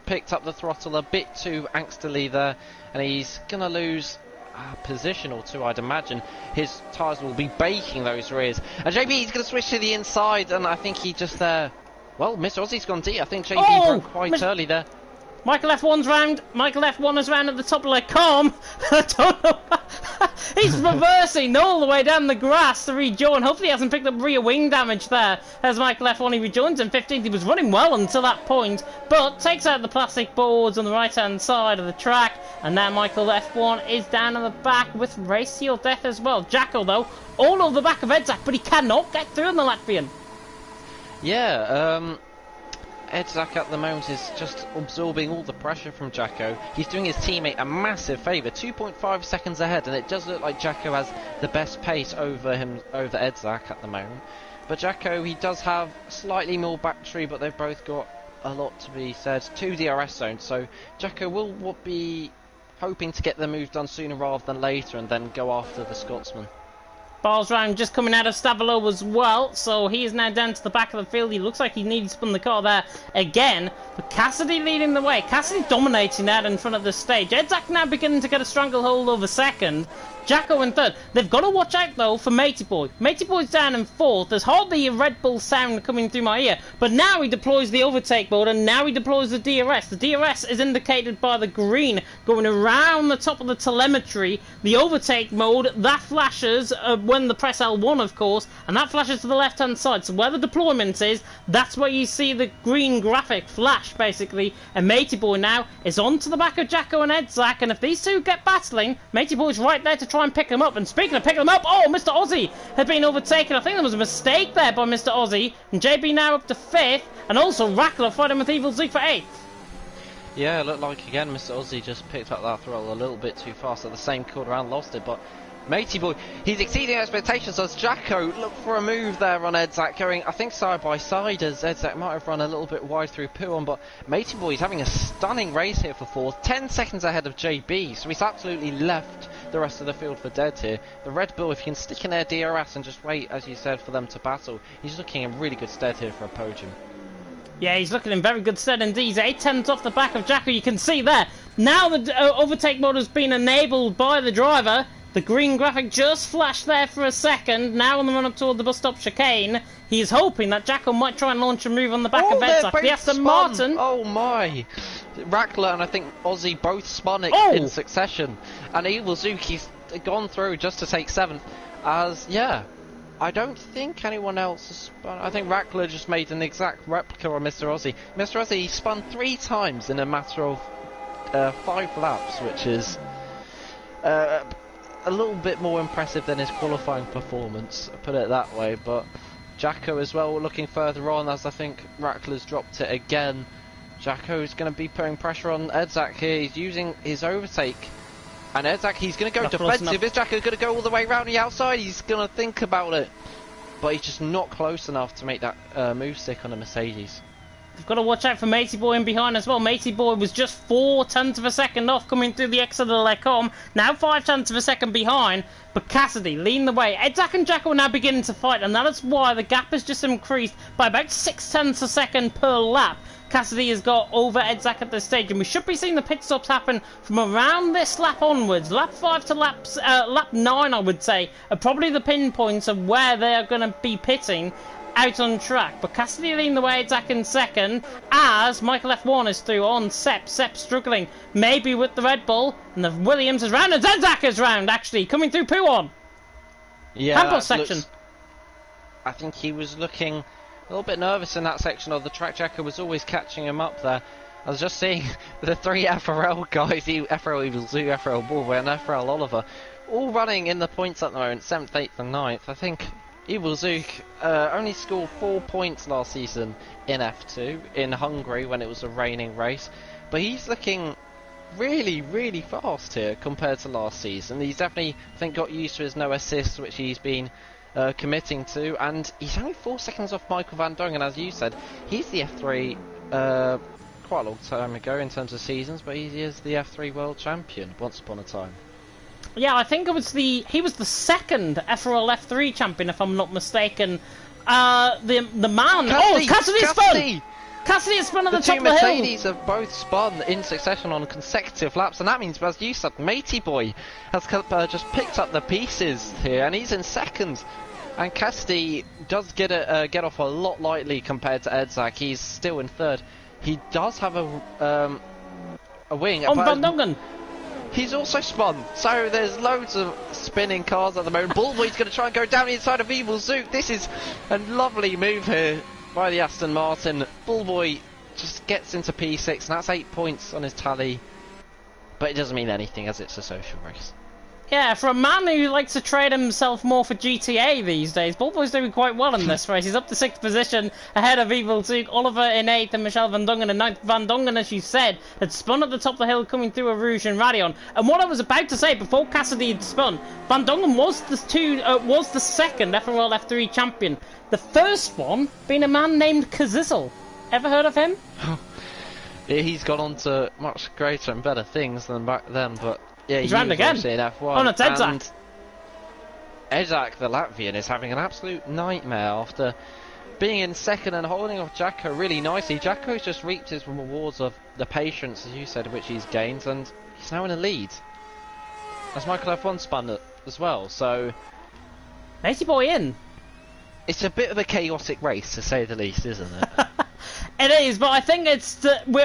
[SPEAKER 1] picked up the throttle a bit too angstily there, and he's going to lose a position or two, I'd imagine. His tyres will be baking those rears, and JB is going to switch to the inside, and I think he just well, Mr. Aussie's gone deep. I think JB broke quite early there.
[SPEAKER 2] Michael F1's round. Michael F1 is round at the top of Lecom. I don't know. He's reversing all the way down the grass to rejoin. Hopefully he hasn't picked up rear wing damage there. As Michael F1, he rejoins in 15th. He was running well until that point, but takes out the plastic boards on the right-hand side of the track. And now Michael F1 is down in the back with race to your death as well. Jacko, though, all over the back of Edzak, but he cannot get through in the Latvian.
[SPEAKER 1] Yeah, Edzak at the moment is just absorbing all the pressure from Jacko. He's doing his teammate a massive favour, 2.5 seconds ahead, and it does look like Jacko has the best pace over Edzak at the moment. But Jacko, he does have slightly more battery, but they've both got a lot to be said. 2 DRS zones, so Jacko will be hoping to get the move done sooner rather than later, and then go after the Scotsman.
[SPEAKER 2] Bars round just coming out of Stavilo as well, so he is now down to the back of the field. He looks like he nearly spun the car there again, but Cassidy leading the way. Cassidy dominating that in front of the stage. Edzak now beginning to get a stranglehold over second. Jacko in third. They've got to watch out though for Matey Boy. Matey Boy's down in fourth. There's hardly a Red Bull sound coming through my ear, but now he deploys the overtake mode, and now he deploys the DRS. The DRS is indicated by the green going around the top of the telemetry. The overtake mode, that flashes when the press L1, of course, and that flashes to the left hand side. So where the deployment is, that's where you see the green graphic flash basically. And Matey Boy now is onto the back of Jacko and Edzak, and if these two get battling, Matey Boy's right there to try and pick him up. And speaking of picking him up, oh, Mr. Aussie had been overtaken. I think there was a mistake there by Mr. Aussie, and JB now up to 5th, and also Rackler fighting with Evil Zeke for 8th.
[SPEAKER 1] Yeah, it looked like again Mr. Aussie just picked up that throttle a little bit too fast at the same corner and lost it, but Matey Boy, he's exceeding expectations as Jacko look for a move there on Edzak, going, I think, side by side, as Edzak might have run a little bit wide through Puon, but Matey Boy is having a stunning race here for fourth, 10 seconds ahead of JB, so he's absolutely left the rest of the field for dead here. The Red Bull, if he can stick in their DRS and just wait, as you said, for them to battle, he's looking in really good stead here for a podium.
[SPEAKER 2] Yeah, he's looking in very good stead indeed. He's 8/10 off the back of Jacko, you can see there. Now the overtake mode has been enabled by the driver. The green graphic just flashed there for a second. Now on the run up toward the bus stop chicane, he's hoping that Jacko might try and launch a move on the back of Edzak. The Aston Martin.
[SPEAKER 1] Oh my! Rackler and I think Ozzy both spun it in succession. And Evil Zuki's gone through just to take 7th. As, yeah, I don't think anyone else has spun. I think Rackler just made an exact replica of Mr. Ozzy. Mr. Ozzy spun 3 times in a matter of 5 laps, which is a little bit more impressive than his qualifying performance, put it that way. But Jacko as well looking further on, as I think Rackler's dropped it again. Jacko's going to be putting pressure on Edzak here. He's using his overtake, and Edzak, he's going to go defensive. Is Jacko going to go all the way around the outside? He's going to think about it, but he's just not close enough to make that move stick on a Mercedes.
[SPEAKER 2] You've got to watch out for Matey Boy in behind as well. Matey Boy was just 0.4 of a second off coming through the exit of the Lecom. Now 0.5 of a second behind. But Cassidy leading the way. Edzak and Jacko are now beginning to fight, and that is why the gap has just increased by about 0.6 of a second per lap. Cassidy has got over Edzak at this stage, and we should be seeing the pit stops happen from around this lap onwards. Lap 5 to lap 9, I would say, are probably the pinpoints of where they are going to be pitting out on track. But Cassidy leading the way, Edzak in second, as Michael F1 is through on Sepp. Sepp struggling, maybe with the Red Bull, and the Williams is round, and Edzak is round, actually, coming through Puon.
[SPEAKER 1] Yeah,
[SPEAKER 2] Campos section.
[SPEAKER 1] I think he was looking a little bit nervous in that section of the track. Jacko was always catching him up there. I was just seeing the 3 FRL guys, FRL Evil Zoo, FRL Bullboy and FRL Oliver, all running in the points at the moment, 7th, 8th and 9th. I think Evil Zook only scored 4 points last season in F2 in Hungary when it was a raining race, but he's looking really fast here compared to last season. He's definitely, I think, got used to his no assists, which he's been committing to, and he's only 4 seconds off Michael van Dongen. As you said, he's the F3 quite a long time ago in terms of seasons, but he is the F3 world champion once upon a time.
[SPEAKER 2] Yeah, I think he was the 2nd FRL F3 champion, if I'm not mistaken. The man. Cassidy's spun! Cassidy has spun at the top of the hill.
[SPEAKER 1] The 2 Mercedes have both spun in succession on consecutive laps, and that means, as you said, Matey Boy has just picked up the pieces here, and he's in 2nd. And Cassidy does get off a lot lightly compared to Edzak. He's still in 3rd. He does have a wing.
[SPEAKER 2] On Van Dongen.
[SPEAKER 1] He's also spun, so there's loads of spinning cars at the moment. Bullboy's going to try and go down the inside of Evil Zook. This is a lovely move here by the Aston Martin. Bullboy just gets into P6, and that's 8 points on his tally. But it doesn't mean anything, as it's a social race.
[SPEAKER 2] Yeah, for a man who likes to trade himself more for GTA these days, Bullboy's doing quite well in this race. He's up to 6th position, ahead of Evil Zook, Oliver in 8th, and Michel Van Dongen in 9th. Van Dongen, as you said, had spun at the top of the hill, coming through a Rouge and Radion. And what I was about to say, before Cassidy had spun, Van Dongen was the 2nd FRL F3 champion. The first one being a man named Kazizel. Ever heard of him?
[SPEAKER 1] He's gone on to much greater and better things than back then, but yeah,
[SPEAKER 2] he's round again.
[SPEAKER 1] In F1.
[SPEAKER 2] Oh, no, it's Edzak.
[SPEAKER 1] Edzak, the Latvian, is having an absolute nightmare after being in 2nd and holding off Jacko really nicely. Jacko's just reaped his rewards of the patience, as you said, which he's gained, and he's now in a lead. As Michael F1 spun it as well, so
[SPEAKER 2] Matey Boy in.
[SPEAKER 1] It's a bit of a chaotic race, to say the least, isn't it?
[SPEAKER 2] It is, but I think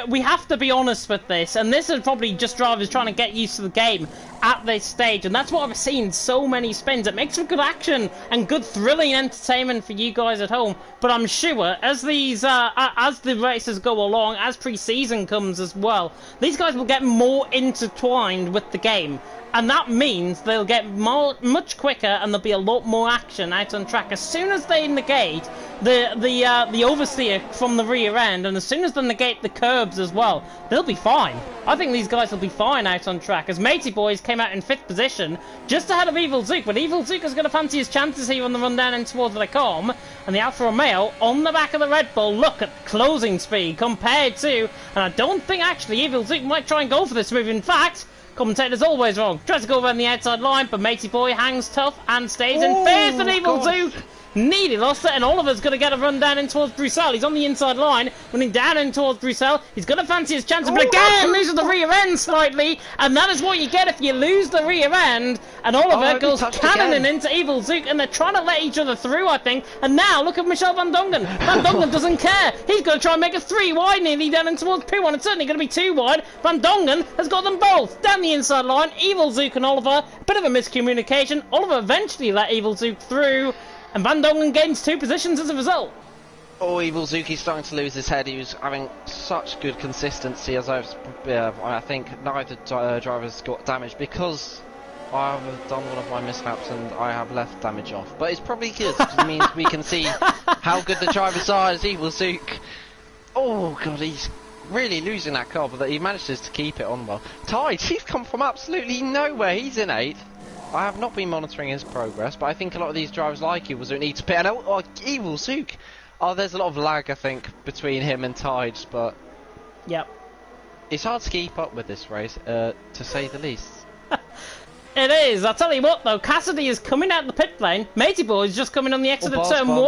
[SPEAKER 2] we have to be honest with this, and this is probably just drivers trying to get used to the game at this stage, and that's what I've seen so many spins. It makes for good action and good thrilling entertainment for you guys at home, but I'm sure as the races go along, as pre-season comes as well, these guys will get more intertwined with the game, And that means they'll get much quicker, and there'll be a lot more action out on track. As soon as they negate the oversteer from the rear end, and as soon as they negate the curbs as well, they'll be fine. I think these guys will be fine out on track. As Matey Boys came out in 5th position, just ahead of Evil Zook, but Evil Zook is going to fancy his chances here on the run down in towards the Com, and the Alfa Romeo on the back of the Red Bull. Look at closing speed compared to, and I don't think actually Evil Zook might try and go for this move. In fact, commentator's always wrong. Tries to go around the outside line, but Matey Boy hangs tough and stays in fifth. And Evil Zook nearly lost it, and Oliver's going to get a run down in towards Bruxelles. He's on the inside line, running down in towards Bruxelles. He's going to fancy his chances, but again loses the rear end slightly, and that is what you get if you lose the rear end. And Oliver goes cannoning into Evil Zook, and they're trying to let each other through, I think. And now look at Michel Van Dongen. Van Dongen doesn't care. He's going to try and make a 3 wide nearly down in towards P1. It's certainly going to be 2 wide. Van Dongen has got them both down the inside line. Evil Zook and Oliver, a bit of a miscommunication. Oliver eventually let Evil Zook through, and Van Dongen gains 2 positions as a result.
[SPEAKER 1] Oh, Evil Zuki's starting to lose his head. He was having such good consistency, as I think neither drivers got damaged because I have done one of my mishaps and I have left damage off. But it's probably good, because it means we can see how good the drivers are as Evil Zook. Oh god, he's really losing that car, but he manages to keep it on well. Tide, he's come from absolutely nowhere. He's in 8th. I have not been monitoring his progress, but I think a lot of these drivers like Evil Zook need to pit. And Evil Zook! Oh, there's a lot of lag, I think, between him and Tides, but...
[SPEAKER 2] Yep.
[SPEAKER 1] It's hard to keep up with this race, to say the least.
[SPEAKER 2] It is. I'll tell you what, though. Cassidy is coming out of the pit lane. Matey Boy is just coming on the exit of turn 1.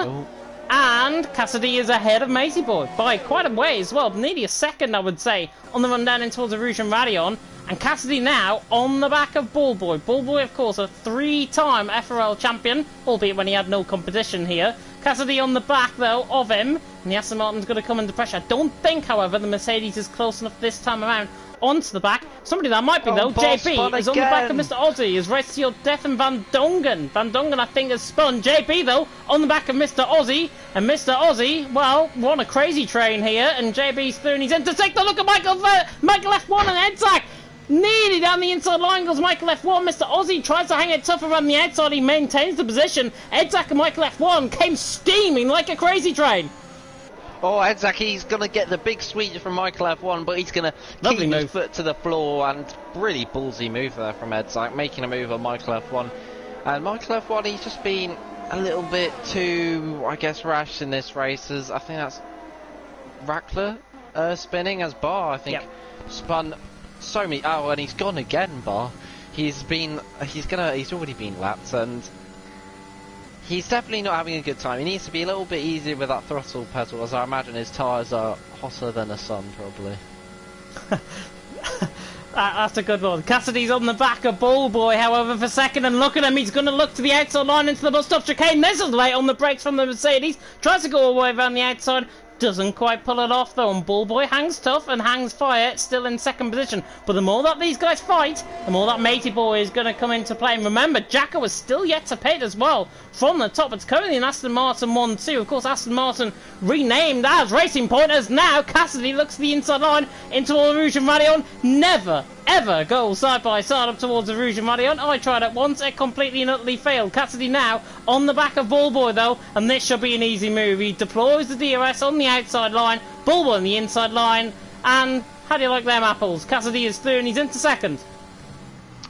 [SPEAKER 2] Oh. And Cassidy is ahead of Matey Boy by quite a way as well. Nearly a second, I would say, on the run down in towards the Rouge and Radion. And Cassidy now on the back of Bullboy. Bullboy, of course, a 3-time FRL champion, albeit when he had no competition here. Cassidy on the back, though, of him. And the Aston Martin's going to come under pressure. I don't think, however, the Mercedes is close enough this time around onto the back. Somebody that might be, though, JB, is on the back of Mr. Aussie, is raced to your death, and Van Dongen. Van Dongen, I think, has spun. JB, though, on the back of Mr. Aussie. And Mr. Aussie, well, we're on a crazy train here. And JB's through and he's intersected. Look at Michael F1 and Edzak. Nearly down the inside line goes Michael F1. Mr. Aussie tries to hang it tough around the outside. He maintains the position. Edzak and Michael F1 came steaming like a crazy train.
[SPEAKER 1] Oh, Edzak, he's going to get the big sweep from Michael F1, but he's going to keep his foot to the floor, and really ballsy move there from Edzak, making a move on Michael F1. And Michael F1, he's just been a little bit too, I guess, rash in this race, as I think that's Rackler spinning as Bar, I think, spun so many. Oh, and he's gone again, Bar. He's already been lapped, and he's definitely not having a good time. He needs to be a little bit easier with that throttle pedal, as I imagine his tyres are hotter than the sun, probably.
[SPEAKER 2] That's a good one. Cassidy's on the back of Bullboy, however, for second, and look at him. He's going to look to the outside line into the bus stop chicane. This is late on the brakes from the Mercedes. Tries to go away around the outside. Doesn't quite pull it off, though, and Bullboy hangs tough and hangs fire, still in second position. But the more that these guys fight, the more that Matey Boy is going to come into play. And remember, Jacko is still yet to pit as well from the top. It's currently an Aston Martin 1-2. Of course, Aston Martin renamed as Racing Point, as now Cassidy looks to the inside line into all the Rouge and Radion. Never, ever go side by side up towards the Rouge and Radion. I tried it once, it completely and utterly failed. Cassidy now on the back of Bullboy, though, and this should be an easy move. He deploys the DRS on the outside line, Bullboy on the inside line, and how do you like them apples? Cassidy is through and he's into second.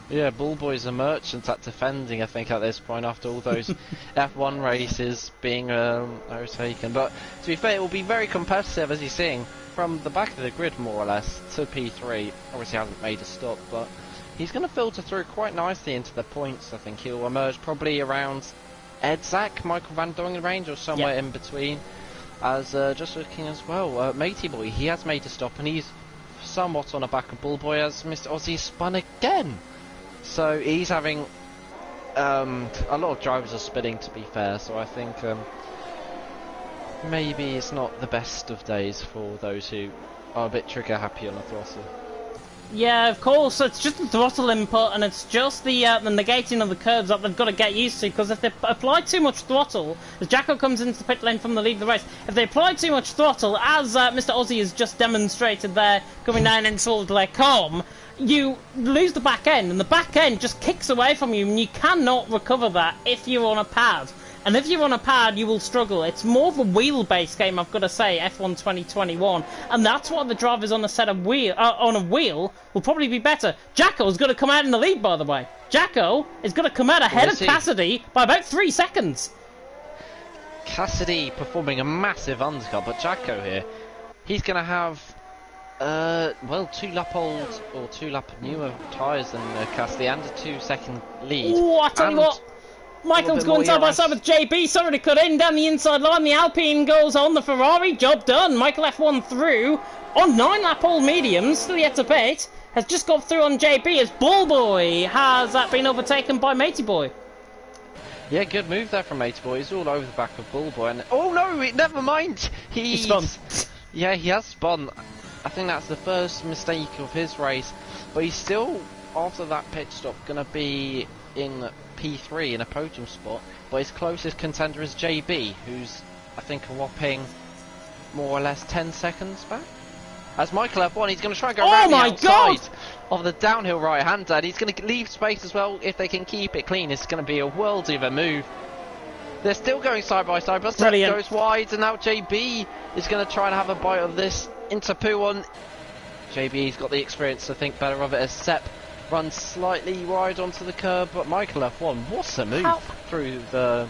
[SPEAKER 1] Yeah, Bullboy's a merchant at defending, I think, at this point, after all those F1 races being overtaken. But to be fair, it will be very competitive, as you're seeing, from the back of the grid, more or less, to P3. Obviously hasn't made a stop, but he's going to filter through quite nicely into the points. I think he'll emerge probably around Edzak, Michael Van Dongen range, or somewhere in between. As just looking as well, Matey Boy, he has made a stop, and he's somewhat on the back of Bullboy, as Mr. Aussie spun again. So he's having a lot of drivers are spinning, to be fair, so I think maybe it's not the best of days for those who are a bit trigger happy on the throttle.
[SPEAKER 2] Yeah, of course, it's just the throttle input, and it's just the negating of the curves that they've got to get used to, because if they apply too much throttle, as Jacko comes into the pit lane from the lead of the race, if they apply too much throttle, as Mr. Aussie has just demonstrated there, coming down into the Com, you lose the back end, and the back end just kicks away from you, and you cannot recover that if you're on a pad. And if you're on a pad, you will struggle. It's more of a wheel-based game, I've got to say, F1 2021, and that's why the drivers on a set of on a wheel will probably be better. Jacko's going to come out in the lead, by the way. Jacko is going to come out ahead of Cassidy by about 3 seconds.
[SPEAKER 1] Cassidy performing a massive undercut, but Jacko here, he's going to have, well, 2 lap old or 2 lap newer tyres than Cassidy, and a 2-second lead.
[SPEAKER 2] Oh, I tell you what. Michael's going side by side with JB. Sorry to cut in down the inside line. The Alpine goes on the Ferrari. Job done. Michael F1 through on 9-lap old mediums. Still yet to pit. Has just got through on JB as Ballboy has been overtaken by Matey Boy.
[SPEAKER 1] Yeah, good move there from Matey Boy. He's all over the back of Ballboy. And oh no, never mind.
[SPEAKER 2] He spun.
[SPEAKER 1] Yeah, he has spun. I think that's the first mistake of his race. But he's still, after that pit stop, going to be in P3 in a podium spot, but his closest contender is JB, who's I think a whopping more or less 10 seconds back. As Michael F1, he's going to try and go around the outside of the downhill right-hander, and he's going to leave space as well. If they can keep it clean, it's going to be a worldie of a move. They're still going side by side, but Seth goes wide, and now JB is going to try and have a bite of this into P1. JB's got the experience to think better of it as Sepp runs slightly wide onto the curb, but Michael F1, what's a move through the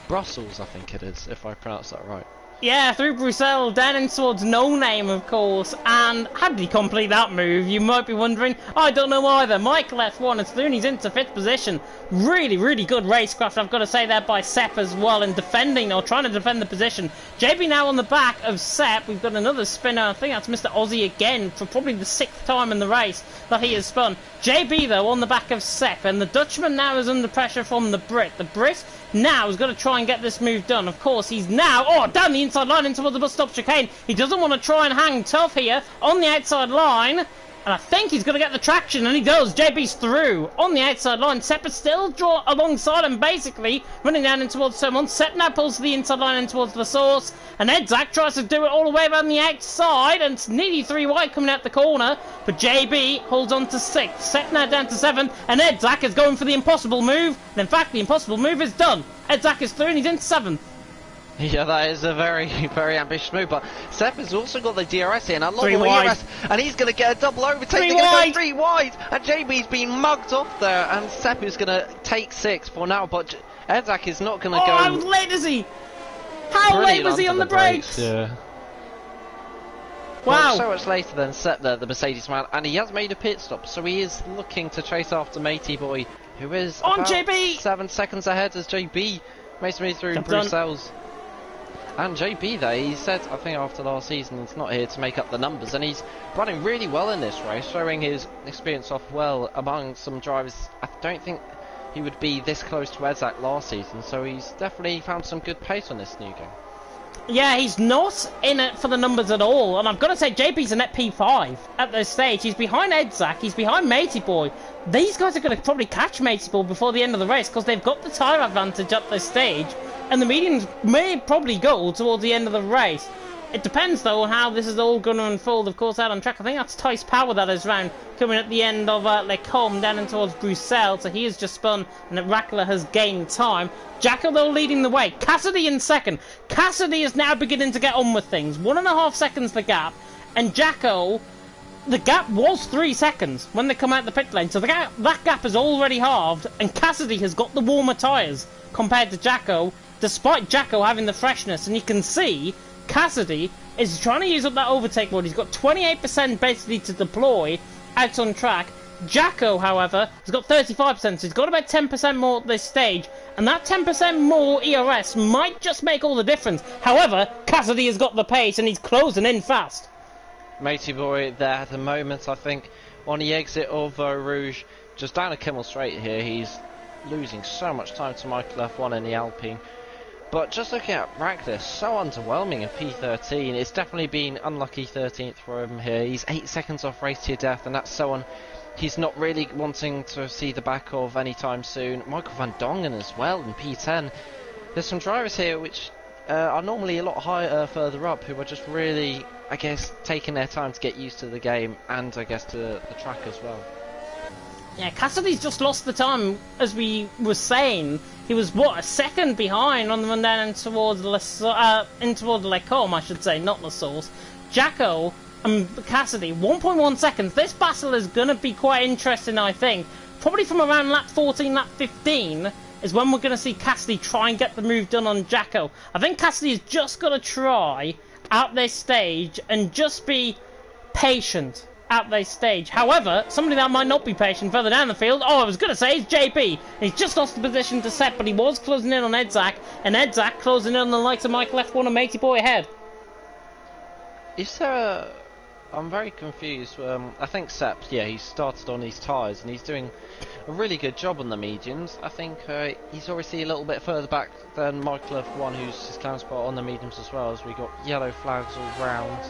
[SPEAKER 1] Brussels, I think it is, if I pronounce that right.
[SPEAKER 2] Yeah, through Brussels, down in towards No Name, of course, and how did he complete that move? You might be wondering. I don't know either. Michael F1 is through and he's into 5th position. Really, really good racecraft, I've got to say that, by Sepp as well, in defending, or trying to defend the position. JB now on the back of Sepp. We've got another spinner. I think that's Mr. Aussie again, for probably the 6th time in the race that he has spun. JB, though, on the back of Sepp, and the Dutchman now is under pressure from the Brit. The Brit now has got to try and get this move done. Of course, he's now, down the inside line into the bus stop chicane. He doesn't want to try and hang tough here on the outside line. And I think he's going to get the traction, and he does. JB's through on the outside line. Sepp is still draw alongside him, basically, running down in towards someone. Sepp now pulls to the inside line in towards the source. And Edzak tries to do it all the way around the outside, and it's nearly 3 wide coming out the corner. But JB holds on to 6th. Sepp now down to 7th, and Edzak is going for the impossible move. And in fact, the impossible move is done. Edzak is through, and he's into 7th.
[SPEAKER 1] Yeah, that is a very, very ambitious move, but Sepp has also got the DRS here, and a lot more DRS, and he's going to get a double overtake. They're going to go 3 wide, and JB's been mugged off there, and Sepp is going to take 6 for now, but Edzak is not going to go.
[SPEAKER 2] How late is he? How late was he on the brakes?
[SPEAKER 1] Yeah.
[SPEAKER 2] Wow.
[SPEAKER 1] Well, so much later than Sepp there, the Mercedes man, and he has made a pit stop, so he is looking to chase after Matey Boy, who is
[SPEAKER 2] on
[SPEAKER 1] about
[SPEAKER 2] JB
[SPEAKER 1] 7 seconds ahead as JB makes me through Brussels. And JB there, he said, I think after last season, he's not here to make up the numbers, and he's running really well in this race, showing his experience off well among some drivers. I don't think he would be this close to Edzak last season, so he's definitely found some good pace on this new game.
[SPEAKER 2] Yeah, he's not in it for the numbers at all, and I've got to say, JB's a net P5 at this stage. He's behind Edzak, he's behind Matey Boy. These guys are going to probably catch Matey Boy before the end of the race, because they've got the tyre advantage at this stage. And the mediums may probably go towards the end of the race. It depends, though, on how this is all going to unfold, of course, out on track. I think that's Tice Power that is round, coming at the end of Les Combes, down in towards Bruxelles. So he has just spun, and Rackler has gained time. Jacko, though, leading the way. Cassidy in 2nd. Cassidy is now beginning to get on with things. 1.5 seconds the gap. And Jacko, the gap was 3 seconds when they come out the pit lane. So that gap is already halved, and Cassidy has got the warmer tyres compared to Jacko, despite Jacko having the freshness. And you can see Cassidy is trying to use up that overtake mode. He's got 28% basically to deploy out on track. Jacko, however, has got 35%, so he's got about 10% more at this stage, and that 10% more ERS might just make all the difference. However, Cassidy has got the pace, and he's closing in fast.
[SPEAKER 1] Matey Boy there at the moment, I think, on the exit of Rouge, just down a Kimmel Straight here. He's losing so much time to Michael F1 in the Alpine. But just looking at Rackler, so underwhelming in P13. It's definitely been unlucky 13th for him here. He's 8 seconds off race to death, and that's someone he's not really wanting to see the back of anytime soon. Michael van Dongen as well in P10. There's some drivers here which are normally a lot higher, further up, who are just really, I guess, taking their time to get used to the game and I guess to the track as well.
[SPEAKER 2] Yeah, Cassidy's just lost the time, as we were saying. He was, what, a second behind on the run down in towards Les Combes, I should say, not La Source. Jacko and Cassidy, 1.1 seconds. This battle is going to be quite interesting, I think. Probably from around lap 14, lap 15, is when we're going to see Cassidy try and get the move done on Jacko. I think Cassidy has just got to try at this stage and just be patient at this stage. However, somebody that might not be patient further down the field, I was going to say, is JB. He's just lost the position to Sep, but he was closing in on Edzak, and Edzak closing in on the likes of Michael F1 and Matey Boy ahead.
[SPEAKER 1] Is there a... I'm very confused. I think Sep, yeah, he started on these tyres and he's doing a really good job on the mediums. I think he's obviously a little bit further back than Michael F1, who's his climb spot on the mediums as well, as we got yellow flags all round.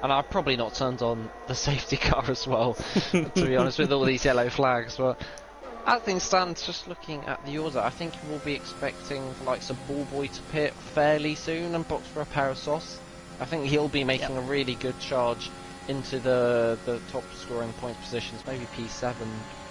[SPEAKER 1] And I've probably not turned on the safety car as well, to be honest, with all these yellow flags. But as things stand, just looking at the order, I think we'll be expecting the likes of Ballboy to pit fairly soon and box for a pair of sauce. I think he'll be making a really good charge into the top scoring point positions, maybe P7,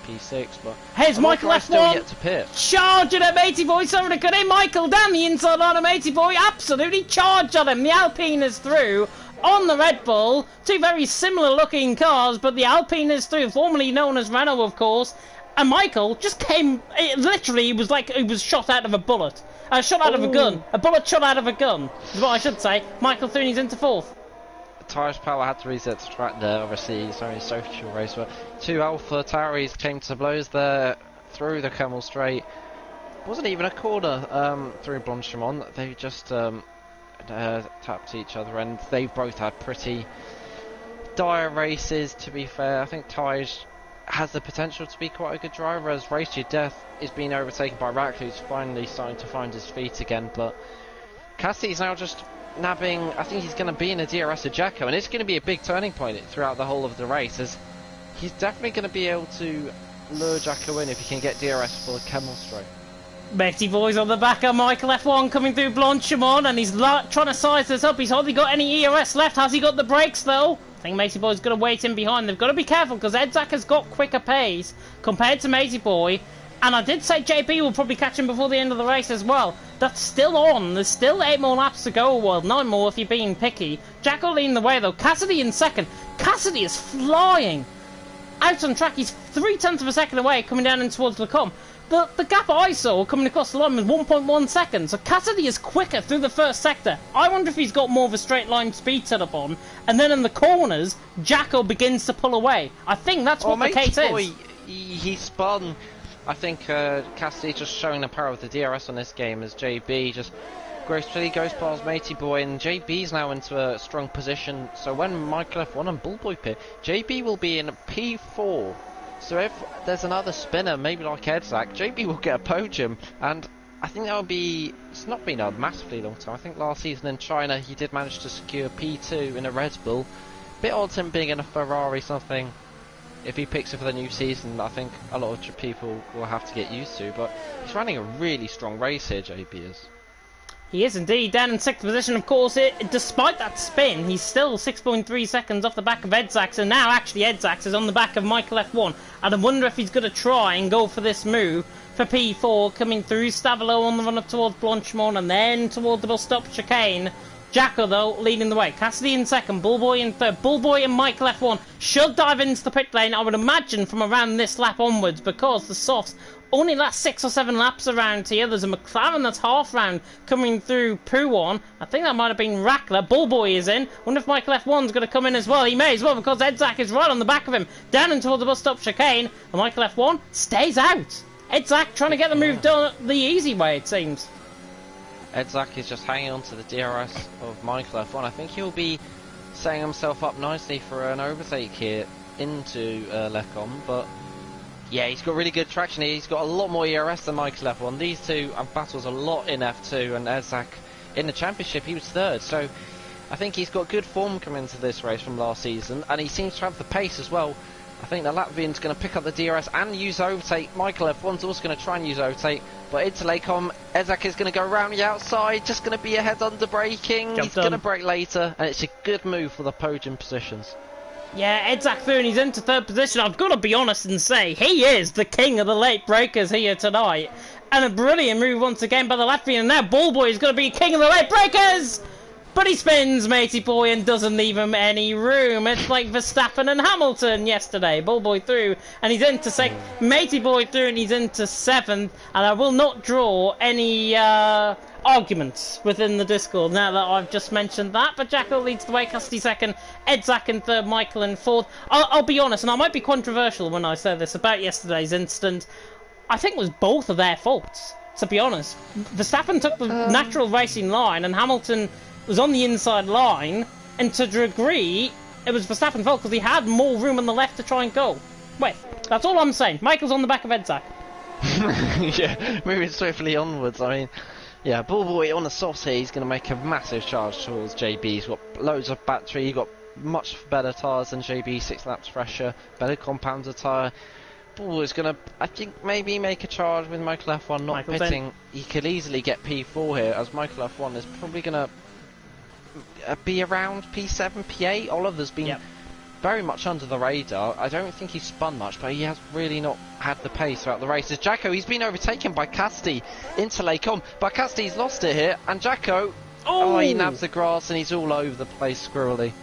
[SPEAKER 1] P6, but...
[SPEAKER 2] Here's Michael F1,
[SPEAKER 1] yet to pit.
[SPEAKER 2] Charging at Matey Boy, so good in Michael down the inside line of Matey Boy, absolutely charged on him. The Alpine is through on the Red Bull, two very similar looking cars, but the Alpine is through, formerly known as Renault, of course, and Michael just came, literally, it was like he was shot out of a bullet. Shot out of a gun. A bullet shot out of a gun, is what I should say. Michael Thune's into fourth.
[SPEAKER 1] Tyres Power had to reset the track there, obviously it's only a social race, but two Alpha Tauris came to blows there through the Camel Straight. Wasn't even a corner through Blanchimont, they just tapped each other, and they both had pretty dire races, to be fair. I think Tyres has the potential to be quite a good driver, as Race to Death is being overtaken by Rack, who's finally starting to find his feet again, but Cassidy's now just nabbing, I think he's going to be in a DRS of Jacko, and it's going to be a big turning point throughout the whole of the race, as he's definitely going to be able to lure Jacko in if he can get DRS for the Camel Straight.
[SPEAKER 2] Matey Boy's on the back of Michael F1 coming through Blanchimont, and he's trying to size this up. He's hardly got any ERS left. Has he got the brakes though? I think Matey Boy's going to wait in behind. They've got to be careful because Edzak has got quicker pace compared to Matey Boy. And I did say JP will probably catch him before the end of the race as well. That's still on. There's still 8 more laps to go. Well, 9 more if you're being picky. Jacko leading the way though. Cassidy in second. Cassidy is flying. Out on track, he's 0.3 of a second away coming down in towards Les Combes. The gap I saw coming across the line was 1.1 seconds, so Cassidy is quicker through the first sector. I wonder if he's got more of a straight line speed set up on, and then in the corners, Jacko begins to pull away. I think that's what the case is.
[SPEAKER 1] He spun. I think Cassidy just showing the power of the DRS on this game, as JB just gracefully goes past Matey Boy, and JB's now into a strong position, so when Michael F1 and Bullboy pit, JB will be in P4. So if there's another spinner, maybe like Edzak, JB will get a podium, and I think that would be... It's not been a massively long time. I think last season in China he did manage to secure P2 in a Red Bull. Bit odd him being in a Ferrari something. If he picks it for the new season, I think a lot of people will have to get used to, but he's running a really strong race here, JB is.
[SPEAKER 2] He is indeed, down in 6th position, of course. Despite that spin, he's still 6.3 seconds off the back of Edzak, and now actually Edzak is on the back of Michael F1, and I wonder if he's going to try and go for this move for P4, coming through Stavilo on the run up towards Blanchimont, and then toward the bus stop chicane. Jacko, though, leading the way. Cassidy in second, Bullboy in third. Bullboy and Michael F1 should dive into the pit lane, I would imagine, from around this lap onwards, because the softs only last 6 or 7 laps around here. There's a McLaren that's half round coming through Pouon. I think that might have been Rackler. Bullboy is in. Wonder if Michael F1's going to come in as well. He may as well, because Edzak is right on the back of him, down into the bus stop chicane, and Michael F1 stays out. Edzak trying to get the move done the easy way, it seems.
[SPEAKER 1] Edzak is just hanging on to the DRS of Michael F1. I think he'll be setting himself up nicely for an overtake here into Les Combes, but yeah, he's got really good traction here. He's got a lot more ERS than Michael F1. These two have battled a lot in F2, and Edzak in the championship he was third, so I think he's got good form coming into this race from last season, and he seems to have the pace as well. I think the Latvian's going to pick up the DRS and use overtake. Michael F1's also going to try and use overtake, but into Lecom, Edzak is going to go around the outside, just going to be ahead under braking. He's going to brake later, and it's a good move for the podium positions.
[SPEAKER 2] Yeah, Edzak through and he's into third position. I've got to be honest and say, he is the king of the late breakers here tonight. And a brilliant move once again by the Latvian. And now Ballboy is going to be king of the late breakers! But he spins Matey Boy and doesn't leave him any room. It's like Verstappen and Hamilton yesterday. Ballboy through and he's into sixth. Matey Boy through and he's into seventh. And I will not draw any arguments within the Discord now that I've just mentioned that. But Jacko leads the way, Cassidy second, Edzak in third, Michael in fourth. I'll be honest, and I might be controversial when I say this about yesterday's incident. I think it was both of their faults, to be honest. Verstappen took the natural racing line and Hamilton was on the inside line, and to a degree, it was Verstappen's fault because he had more room on the left to try and go. Wait, that's all I'm saying. Michael's on the back of Edzak.
[SPEAKER 1] Yeah, moving swiftly onwards. I mean, yeah, Ballboy on the softs here, he's going to make a massive charge towards JB. He's got loads of battery, he's got much better tyres than JB, 6 laps fresher, better compounded tyre. Ballboy's going to, I think, maybe make a charge with Michael F1 not pitting. He could easily get P4 here, as Michael F1 is probably going to be around P7, P8. Oliver's been very much under the radar. I don't think he's spun much, but he has really not had the pace throughout the races. Jacko, he's been overtaken by Cassidy into Lecom, but Cassidy's lost it here, and Jacko, he nabs the grass and he's all over the place squirrely.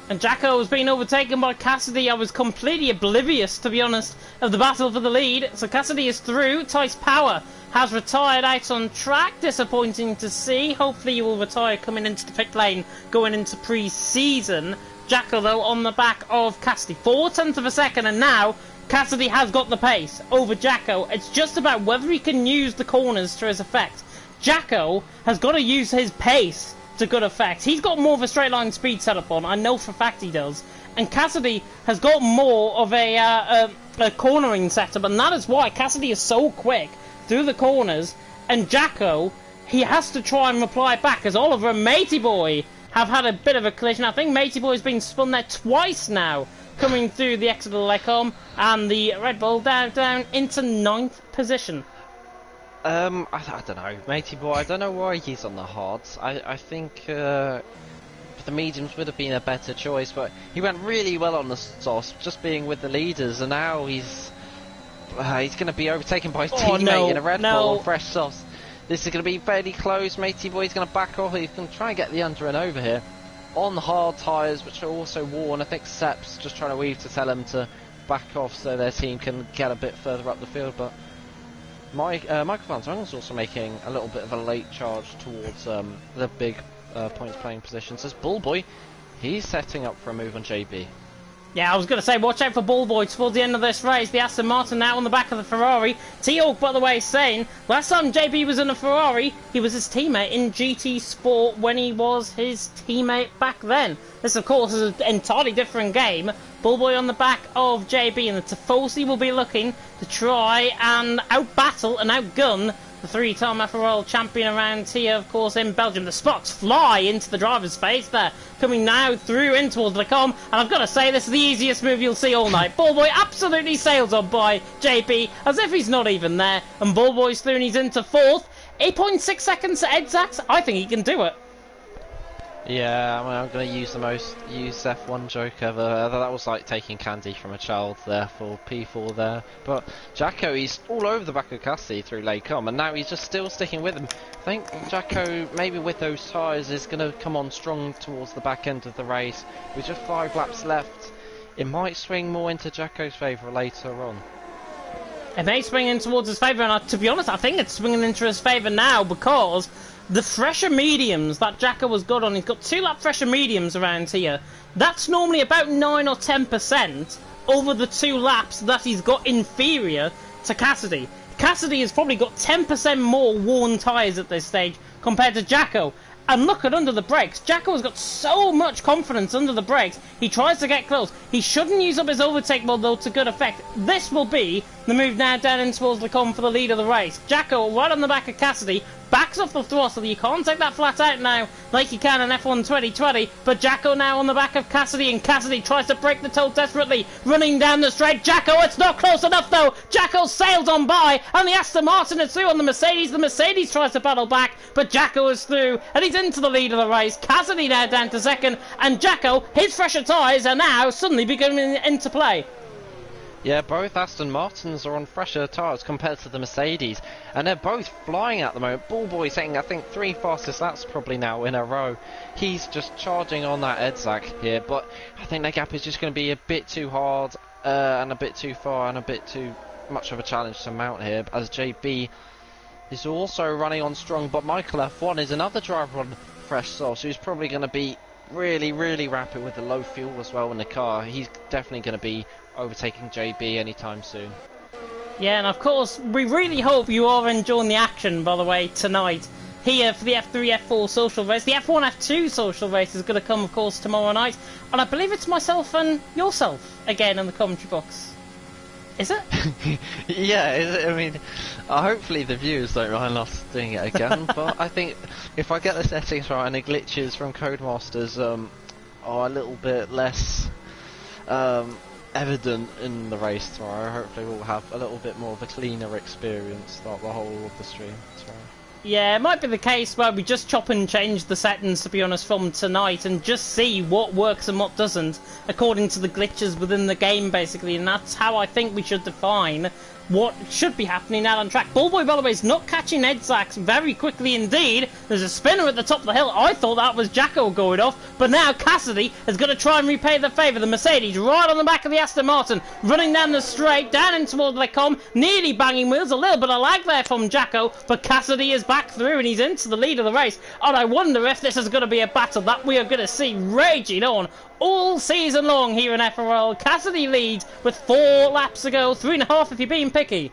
[SPEAKER 2] And Jacko has been overtaken by Cassidy. I was completely oblivious, to be honest, of the battle for the lead. So Cassidy is through. Tice Power has retired out on track. Disappointing to see. Hopefully he will retire coming into the pit lane, going into pre-season. Jacko, though, on the back of Cassidy. 4/10 of a second, and now Cassidy has got the pace over Jacko. It's just about whether he can use the corners to his effect. Jacko has got to use his pace to good effect. He's got more of a straight line speed setup on. I know for a fact he does. And Cassidy has got more of a cornering setup, and that is why Cassidy is so quick through the corners. And Jacko, he has to try and reply back, as Oliver and Matey Boy have had a bit of a collision. I think Matey Boy has been spun there twice now, coming through the exit of Lecom, and the Red Bull down into 9th position.
[SPEAKER 1] I don't know, Matey Boy, I don't know why he's on the hards. I think the mediums would have been a better choice, but he went really well on the softs, just being with the leaders, and now he's going to be overtaken by his teammate in a Red Bull, fresh softs. This is going to be fairly close. Matey Boy's going to back off. He's going to try and get the under and over here on the hard tyres, which are also worn. I think Sepp's just trying to weave to tell him to back off so their team can get a bit further up the field, but Michael Van Zongen's also making a little bit of a late charge towards the big points playing position. Says Ballboy, he's setting up for a move on JB.
[SPEAKER 2] Yeah, I was going to say, watch out for Ballboy towards the end of this race. The Aston Martin now on the back of the Ferrari. T-Hawk, by the way, saying, last time JB was in a Ferrari, he was his teammate in GT Sport when he was his teammate back then. This, of course, is an entirely different game. Ballboy on the back of JB, and the Tifosi will be looking to try and out-battle and outgun the 3-time FRL champion around here, of course, in Belgium. The spots fly into the driver's face there, coming now through in towards Lecom, and I've got to say, this is the easiest move you'll see all night. Ballboy absolutely sails on by JB, as if he's not even there, and Ballboy's through and he's into 4th. 8.6 seconds to Edzak. I think he can do it.
[SPEAKER 1] Yeah, I mean, I'm going to use the most used F1 joke ever. That was like taking candy from a child there for P4 there. But Jacko, he's all over the back of Cassidy through Lecom, and now he's just still sticking with him. I think Jacko, maybe with those tyres, is going to come on strong towards the back end of the race. With just 5 laps left, it might swing more into Jacko's favour later on.
[SPEAKER 2] It may swing in towards his favour, and to be honest, I think it's swinging into his favour now, because the fresher mediums that Jacko was good on, he's got 2 lap fresher mediums around here. That's normally about 9 or 10% over the 2 laps that he's got inferior to Cassidy. Cassidy has probably got 10% more worn tyres at this stage compared to Jacko. And look at under the brakes. Jacko has got so much confidence under the brakes. He tries to get close. He shouldn't use up his overtake mode, though, to good effect. This will be the move now down in towards Lecom for the lead of the race. Jacko right on the back of Cassidy. Back backs off the throttle. You can't take that flat out now like you can in F1 2020. But Jacko now on the back of Cassidy, and Cassidy tries to break the toe desperately, running down the straight. Jacko, it's not close enough though. Jacko sails on by, and the Aston Martin is through on the Mercedes. The Mercedes tries to battle back, but Jacko is through, and he's into the lead of the race. Cassidy now down to second, and Jacko, his fresher tyres are now suddenly becoming into play.
[SPEAKER 1] Yeah, both Aston Martins are on fresher tyres compared to the Mercedes, and they're both flying at the moment. Ballboy saying, I think, 3 fastest laps probably now in a row. He's just charging on that Edzak here, but I think that gap is just going to be a bit too hard and a bit too far and a bit too much of a challenge to mount here, as JB is also running on strong, but Michael F1 is another driver on fresh sauce who's probably going to be really, really rapid with the low fuel as well in the car. He's definitely going to be overtaking JB anytime soon.
[SPEAKER 2] Yeah, and of course, we really hope you are enjoying the action, by the way, tonight. Here for the F3, F4 social race. The F1, F2 social race is going to come, of course, tomorrow night. And I believe it's myself and yourself again in the commentary box. Is it?
[SPEAKER 1] Yeah, I mean, hopefully the viewers don't mind us doing it again, but I think if I get the settings right and the glitches from Codemasters are a little bit less evident in the race tomorrow, hopefully we'll have a little bit more of a cleaner experience throughout the whole of the stream tomorrow.
[SPEAKER 2] Yeah, it might be the case where we just chop and change the settings, to be honest, from tonight and just see what works and what doesn't according to the glitches within the game, basically, and that's how I think we should define what should be happening out on track. Ballboy, by the way, is not catching Edzak very quickly indeed. There's a spinner at the top of the hill. I thought that was Jacko going off, but now Cassidy is going to try and repay the favour. The Mercedes right on the back of the Aston Martin, running down the straight, down in towards Lecom, nearly banging wheels. A little bit of lag there from Jacko, but Cassidy is back through and he's into the lead of the race. And I wonder if this is going to be a battle that we are going to see raging on all season long here in FRL. Cassidy leads with 4 laps to go, 3.5 if you're being picky.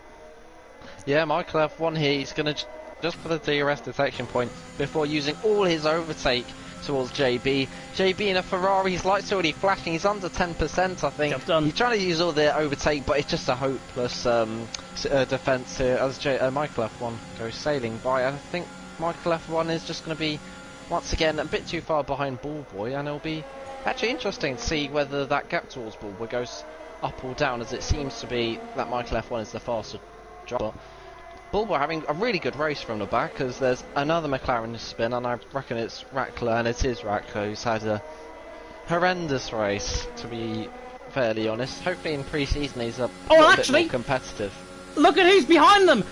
[SPEAKER 1] Yeah, Michael F1 here, he's going to just for the DRS detection point before using all his overtake towards JB. JB in a Ferrari, his lights already flashing, he's under 10% I think. He's trying to use all the overtake, but it's just a hopeless defence here as Michael F1 goes sailing by. I think Michael F1 is just going to be, once again, a bit too far behind Ballboy, and it'll be actually interesting to see whether that gap towards Ballboy goes up or down, as it seems to be that Michael F1 is the faster driver. Ballboy having a really good race from the back, because there's another McLaren to spin, and I reckon it's Rackler, and it is Rackler who's had a horrendous race, to be fairly honest. Hopefully in pre-season he's a little bit more competitive.
[SPEAKER 2] Look at who's behind them.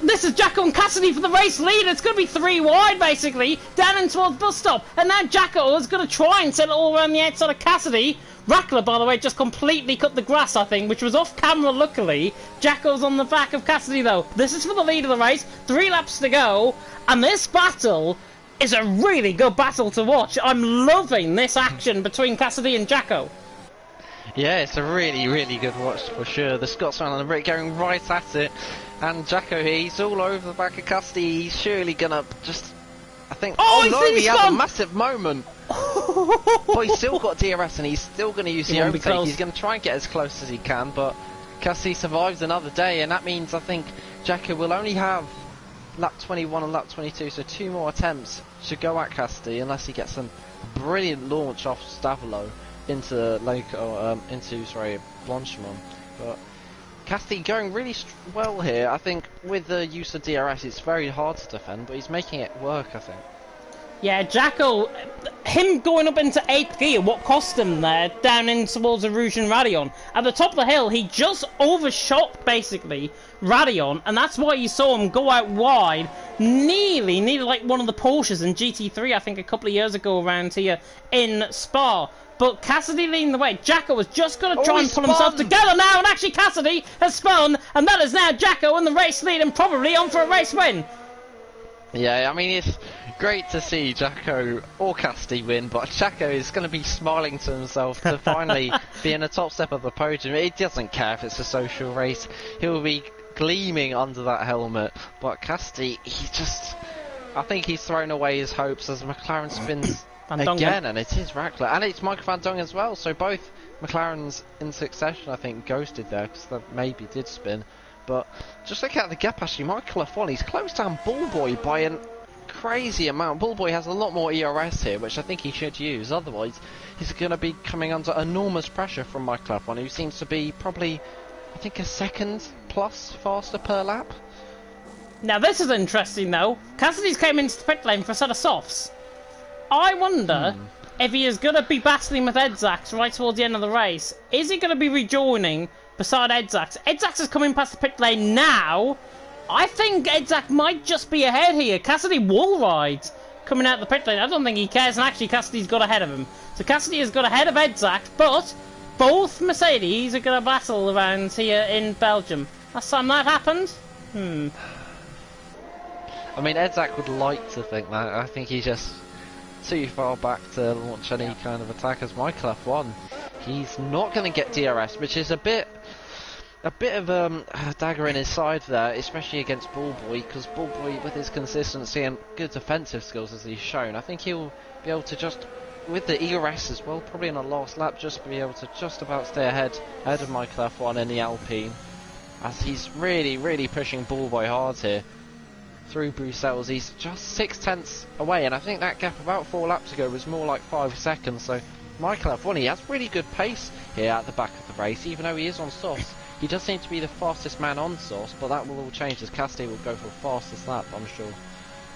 [SPEAKER 2] This is Jacko and Cassidy for the race lead. It's going to be 3 wide, basically, down in towards bus stop. And now Jacko is going to try and set it all around the outside of Cassidy. Rackler, by the way, just completely cut the grass, I think, which was off camera, luckily. Jacko's on the back of Cassidy, though. This is for the lead of the race. 3 laps to go. And this battle is a really good battle to watch. I'm loving this action between Cassidy and Jacko.
[SPEAKER 1] Yeah, it's a really, really good watch for sure. The Scotsman on the break going right at it. And Jacko here, he's all over the back of Cassidy. He's surely going to just, I think, he has a massive moment. But he's still got DRS and he's still going to use the overtake. He's going to try and get as close as he can, but Cassidy survives another day, and that means I think Jacko will only have lap 21 and lap 22, so 2 more attempts should go at Cassidy, unless he gets a brilliant launch off Stavolo into Blanchimont. But Cassidy going really well here. I think with the use of DRS it's very hard to defend, but he's making it work, I think.
[SPEAKER 2] Yeah, Jacko, him going up into 8th gear, what cost him there, down in towards the Rouge and Radion. At the top of the hill, he just overshot, basically, Radion, and that's why you saw him go out wide, nearly like one of the Porsches in GT3, I think, a couple of years ago around here in Spa. But Cassidy leading the way. Jacko was just going to try and pull himself together now, and actually Cassidy has spun, and that is now Jacko in the race lead and probably on for a race win.
[SPEAKER 1] Yeah, I mean, it's great to see Jacko or Cassidy win, but Jacko is going to be smiling to himself to finally be in the top step of the podium. He doesn't care if it's a social race. He'll be gleaming under that helmet. But Cassidy, I think he's thrown away his hopes as McLaren spins again, and it is Rackler, and it's Michael Van Dongen as well, so both McLarens in succession I think ghosted there, because they maybe did spin. But just look at the gap, actually. Michael F1, he's closed down Ballboy by crazy amount. Bullboy has a lot more ERS here, which I think he should use. Otherwise, he's going to be coming under enormous pressure from Michael F1, who seems to be probably, I think, a second plus faster per lap.
[SPEAKER 2] Now this is interesting though. Cassidy's came into the pit lane for a set of softs. I wonder if he is going to be battling with Edzax right towards the end of the race. Is he going to be rejoining beside Edzax? Edzax is coming past the pit lane now. I think Edzax might just be ahead here. Cassidy wall rides coming out the pit lane. I don't think he cares, and actually Cassidy's got ahead of him. So Cassidy has got ahead of Edzax, but both Mercedes are going to battle around here in Belgium. Last time that happened? I
[SPEAKER 1] mean, Edzax would like to think that. I think he's just too far back to launch any kind of attack as Michael F1. He's not going to get DRS, which is a bit of a dagger in his side there, especially against Bullboy, because Bullboy, with his consistency and good defensive skills as he's shown, I think he'll be able to just, with the ERS as well, probably in the last lap, just be able to just about stay ahead of Michael F1 in the Alpine, as he's really pushing Bullboy hard here through Brussels. He's just 6 tenths away, and I think that gap about 4 laps ago was more like 5 seconds, so Michael F1, he has really good pace here at the back of the race, even though he is on softs. He does seem to be the fastest man on source, but that will all change as Cassidy will go for fastest lap, I'm sure.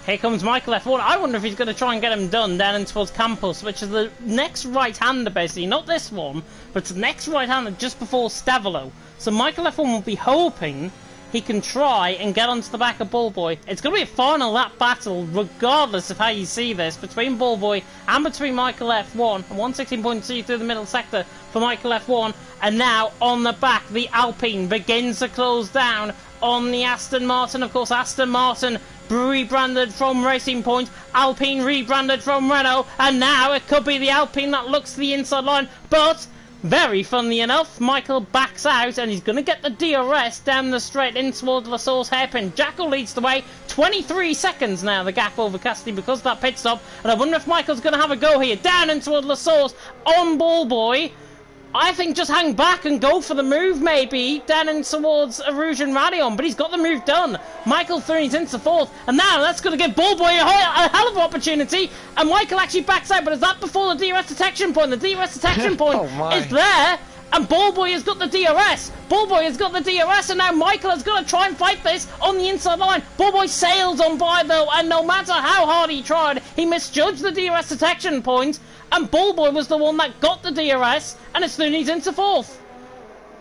[SPEAKER 2] Here comes Michael F1. I wonder if he's going to try and get him done down in towards Campos, which is the next right-hander, basically. Not this one, but it's the next right-hander just before Stavolo. So Michael F1 will be hoping he can try and get onto the back of Bullboy. It's going to be a final lap battle, regardless of how you see this, between Bullboy and between Michael F1. 116.2 through the middle sector for Michael F1. And now, on the back, the Alpine begins to close down on the Aston Martin. Of course, Aston Martin rebranded from Racing Point, Alpine rebranded from Renault, and now it could be the Alpine that looks to the inside line, but very funnily enough, Michael backs out and he's going to get the DRS down the straight in towards La Source hairpin. Jacko leads the way, 23 seconds now the gap over Cassidy because of that pit stop, and I wonder if Michael's going to have a go here, down in towards La Source on Bullboy. I think just hang back and go for the move maybe, down in towards Rouge and Radion, but he's got the move done. Michael through into fourth, and now that's going to give Bullboy a hell of an opportunity, and Michael actually backs out, but is that before the DRS detection point? The DRS detection point is there, and Bullboy has got the DRS. Bullboy has got the DRS, and now Michael has got to try and fight this on the inside line. Bullboy sails on by though, and no matter how hard he tried, he misjudged the DRS detection point, and Bullboy was the one that got the DRS, and it's Looney's into fourth.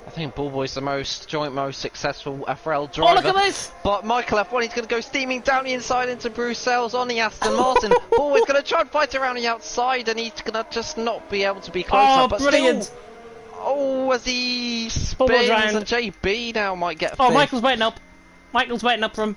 [SPEAKER 1] I think Bullboy's the most successful FRL driver.
[SPEAKER 2] Oh, look at this!
[SPEAKER 1] But Michael F1, he's going to go steaming down the inside into Brussels on the Aston Martin. Bullboy's going to try and fight around the outside, and he's going to just not be able to be close enough. But
[SPEAKER 2] brilliant!
[SPEAKER 1] Still, as he spins, and JB now might get fifth.
[SPEAKER 2] Oh, Michael's waiting up. Michael's waiting up for him.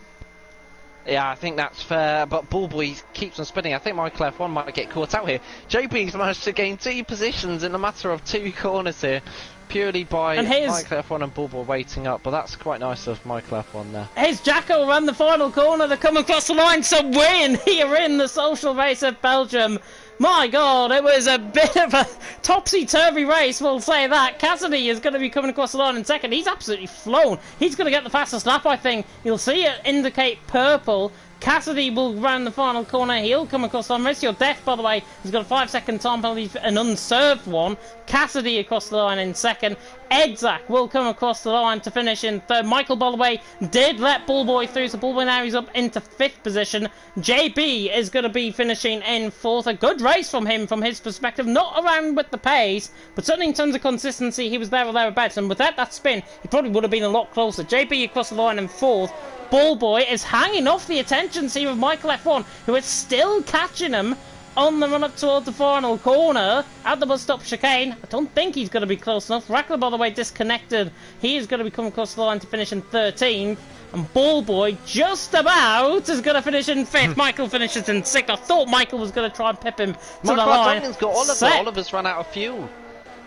[SPEAKER 1] Yeah, I think that's fair, but Bullboy keeps on spinning. I think Michael F1 might get caught out here. JB's managed to gain 2 positions in a matter of 2 corners here, purely by Michael F1 and Bullboy waiting up, but that's quite nice of Michael F1 there.
[SPEAKER 2] Here's Jacko around the final corner. They're coming across the line to win here in the social race of Belgium. My God, it was a bit of a topsy-turvy race, we'll say that. Cassidy is going to be coming across the line in second. He's absolutely flown. He's going to get the fastest lap, I think. You'll see it indicate purple. Cassidy will round the final corner. He'll come across the line. Mauricio Def, by the way, has got a 5-second time penalty, an unserved one. Cassidy across the line in second. Edzac will come across the line to finish in third. Michael, by the way, did let Bullboy through, so Bullboy now he's up into 5th position. JB is going to be finishing in 4th. A good race from him, from his perspective. Not around with the pace, but certainly in terms of consistency, he was there or thereabouts. And without that spin, he probably would have been a lot closer. JB across the line in 4th. Bullboy is hanging off the attention here of Michael F1, who is still catching him on the run up towards the final corner at the bus stop chicane. I don't think he's going to be close enough. Rackler, by the way, disconnected. He is going to be coming across the line to finish in 13th. And Bullboy just about is going to finish in 5th. Michael finishes in 6th. I thought Michael was going to try and pip him to the line.
[SPEAKER 1] Michael's got Oliver. Oliver's run out of fuel.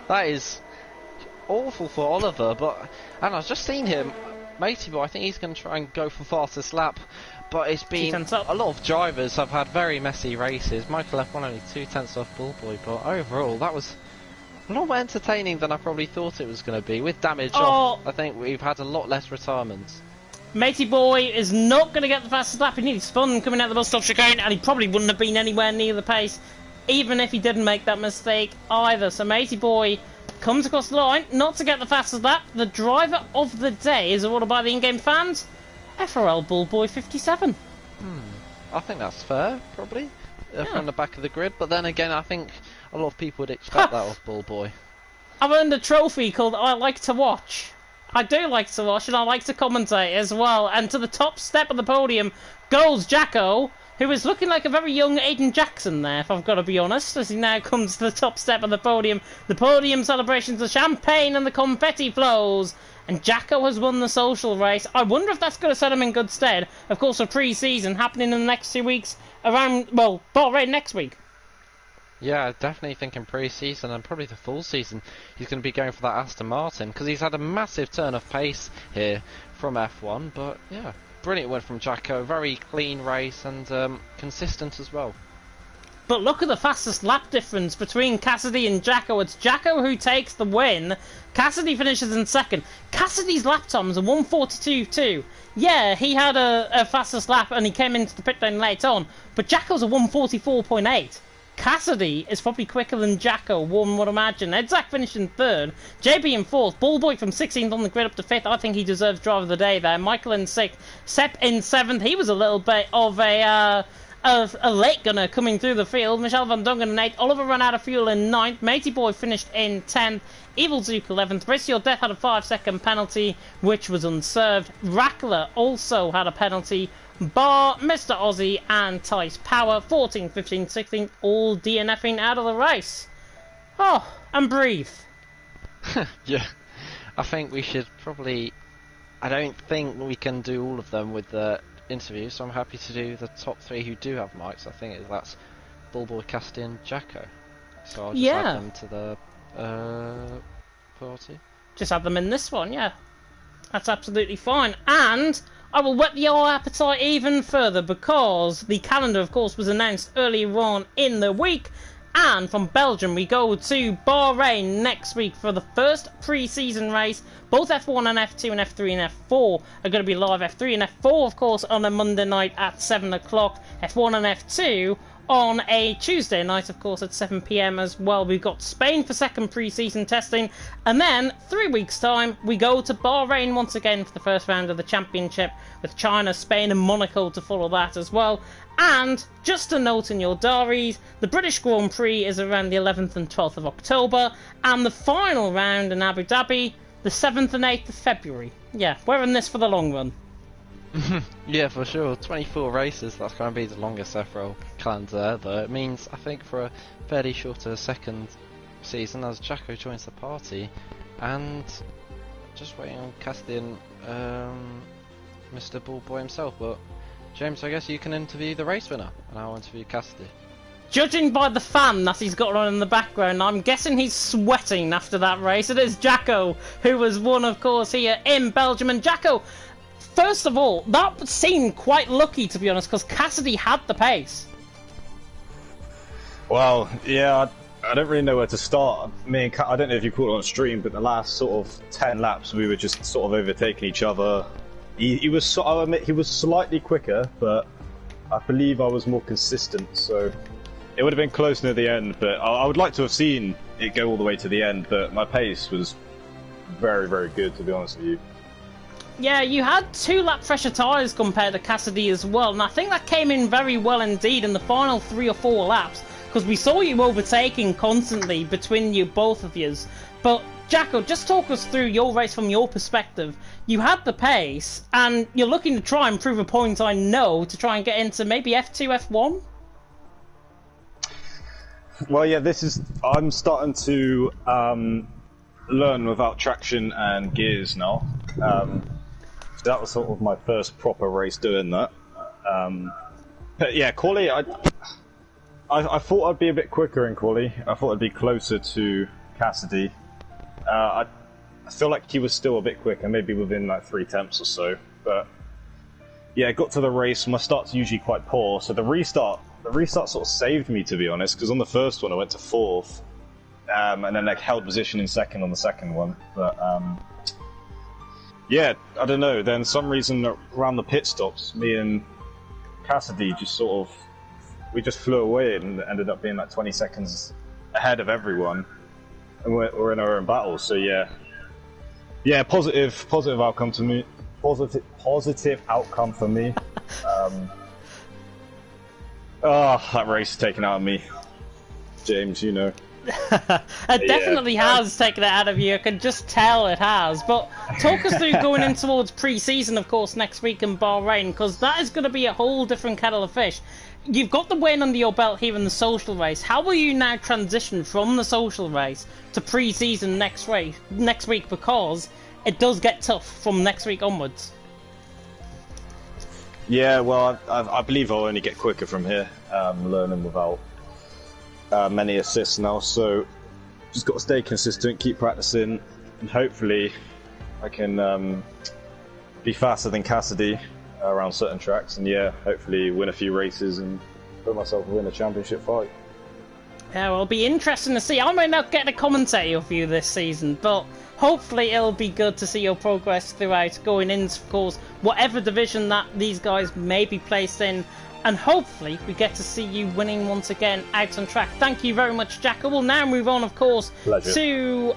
[SPEAKER 1] That is awful for Oliver. And I've just seen him. Matey Boy, I think he's going to try and go for fastest lap, but it's been a lot of drivers have had very messy races. Michael F1 only 2 tenths off Bullboy, but overall that was a lot more entertaining than I probably thought it was going to be. With damage off, I think we've had a lot less retirements.
[SPEAKER 2] Matey Boy is not going to get the fastest lap. He nearly spun coming out the bus stop chicane, and he probably wouldn't have been anywhere near the pace, even if he didn't make that mistake either. So Matey Boy comes across the line, not to get the fastest lap. The driver of the day is awarded by the in-game fans, FRL Bullboy 57.
[SPEAKER 1] I think that's fair, probably, from the back of the grid. But then again, I think a lot of people would expect that of Bullboy.
[SPEAKER 2] I've earned a trophy called I Like to Watch. I do like to watch, and I like to commentate as well. And to the top step of the podium goes Jacko, who is looking like a very young Aiden Jackson there, if I've got to be honest, as he now comes to the top step of the podium. The podium celebrations, the champagne and the confetti flows, and Jacko has won the social race. I wonder if that's going to set him in good stead. Of course, a pre-season happening in the next 2 weeks around, well, Bahrain next week.
[SPEAKER 1] Yeah, definitely thinking pre-season and probably the full season. He's going to be going for that Aston Martin because he's had a massive turn of pace here from F1. But yeah, brilliant win from Jacko. Very clean race and consistent as well.
[SPEAKER 2] But look at the fastest lap difference between Cassidy and Jacko. It's Jacko who takes the win. Cassidy finishes in second. Cassidy's lap times are 1:42.2. Yeah, he had a fastest lap and he came into the pit lane late on. But Jacko's a 1:44.8. Cassidy is probably quicker than Jacko, one would imagine. Edzak finished in third, JB in fourth, Bullboy from 16th on the grid up to fifth. I think he deserves driver of the day there. Michael in sixth, Sepp in seventh. He was a little bit of a late gunner coming through the field. Michelle Van Dongen in eighth. Oliver ran out of fuel in ninth. Matey Boy finished in 10th. Evil Zook 11th. Race Your Death had a 5-second penalty, which was unserved. Rackler also had a penalty. Bar, Mr. Aussie and Tice Power, 14th, 15th, 16th, all DNFing out of the race. Oh, and breathe.
[SPEAKER 1] Yeah, I think we should probably... I don't think we can do all of them with the interview, so I'm happy to do the top three who do have mics. I think that's Bullboy, Cassidy and Jacko. So I'll just add them to the party.
[SPEAKER 2] Just add them in this one, yeah. That's absolutely fine. And I will whet your appetite even further because the calendar, of course, was announced earlier on in the week. And from Belgium, we go to Bahrain next week for the first pre-season race. Both F1 and F2 and F3 and F4 are going to be live. F3 and F4, of course, on a Monday night at 7 o'clock. F1 and F2 on a Tuesday night, of course, at 7 PM as well. We've got Spain for second pre-season testing. And then, 3 weeks' time, we go to Bahrain once again for the first round of the championship, with China, Spain and Monaco to follow that as well. And, just a note in your diaries, the British Grand Prix is around the 11th and 12th of October, and the final round in Abu Dhabi, the 7th and 8th of February. Yeah, we're in this for the long run.
[SPEAKER 1] Yeah, for sure. 24 races, that's going to be the longest FRL calendar ever. It means, I think, for a fairly shorter second season as Jacko joins the party, and just waiting on Cassidy and Mr. Bullboy himself. But James, I guess you can interview the race winner, and I'll interview Cassidy.
[SPEAKER 2] Judging by the fan that he's got on in the background, I'm guessing he's sweating after that race. It is Jacko, who was won, of course, here in Belgium. And Jacko, first of all, that seemed quite lucky, to be honest, because Cassidy had the pace.
[SPEAKER 4] Well, yeah, I don't really know where to start. I don't know if you caught it on stream, but the last sort of 10 laps, we were just sort of overtaking each other. He was, I'll admit, he was slightly quicker, but I believe I was more consistent, so it would have been close near the end. But I would like to have seen it go all the way to the end, but my pace was very, very good, to be honest with you.
[SPEAKER 2] Yeah, you had 2 lap fresher tyres compared to Cassidy as well, and I think that came in very well indeed in the final 3 or 4 laps, because we saw you overtaking constantly between you, both of yous. But Jacko, just talk us through your race from your perspective. You had the pace, and you're looking to try and prove a point, I know, to try and get into maybe F2, F1?
[SPEAKER 4] Well, yeah, I'm starting to learn without traction and gears now. So that was sort of my first proper race doing that. But yeah, quali, I thought I'd be a bit quicker in quali. I thought I'd be closer to Cassidy. I feel like he was still a bit quicker, maybe within like 3 tenths or so. But yeah, got to the race. My start's usually quite poor, so the restart sort of saved me, to be honest, because on the first one I went to 4th, and then like held position in second on the second one. But yeah, I don't know. Then some reason around the pit stops, me and Cassidy just sort of we just flew away and ended up being like 20 seconds ahead of everyone, and we're in our own battles. So yeah, positive outcome to me. Positive outcome for me. That race taken out of me, James. You know.
[SPEAKER 2] It definitely has taken it out of you. I can just tell it has. But talk us through going in towards pre-season, of course, next week in Bahrain, because that is going to be a whole different kettle of fish. You've got the win under your belt here in the social race. How will you now transition from the social race to pre-season next week? Because it does get tough from next week onwards.
[SPEAKER 4] Yeah, well, I believe I'll only get quicker from here, learning without many assists now, so just got to stay consistent, keep practicing, and hopefully I can be faster than Cassidy around certain tracks, and yeah, hopefully win a few races and put myself within a championship fight.
[SPEAKER 2] Yeah, well, it'll be interesting to see. I might not get to commentate with you this season, but hopefully it'll be good to see your progress throughout, going in, of course, whatever division that these guys may be placed in, and hopefully we get to see you winning once again out on track. Thank you very much, Jack. We'll now move on, of course, to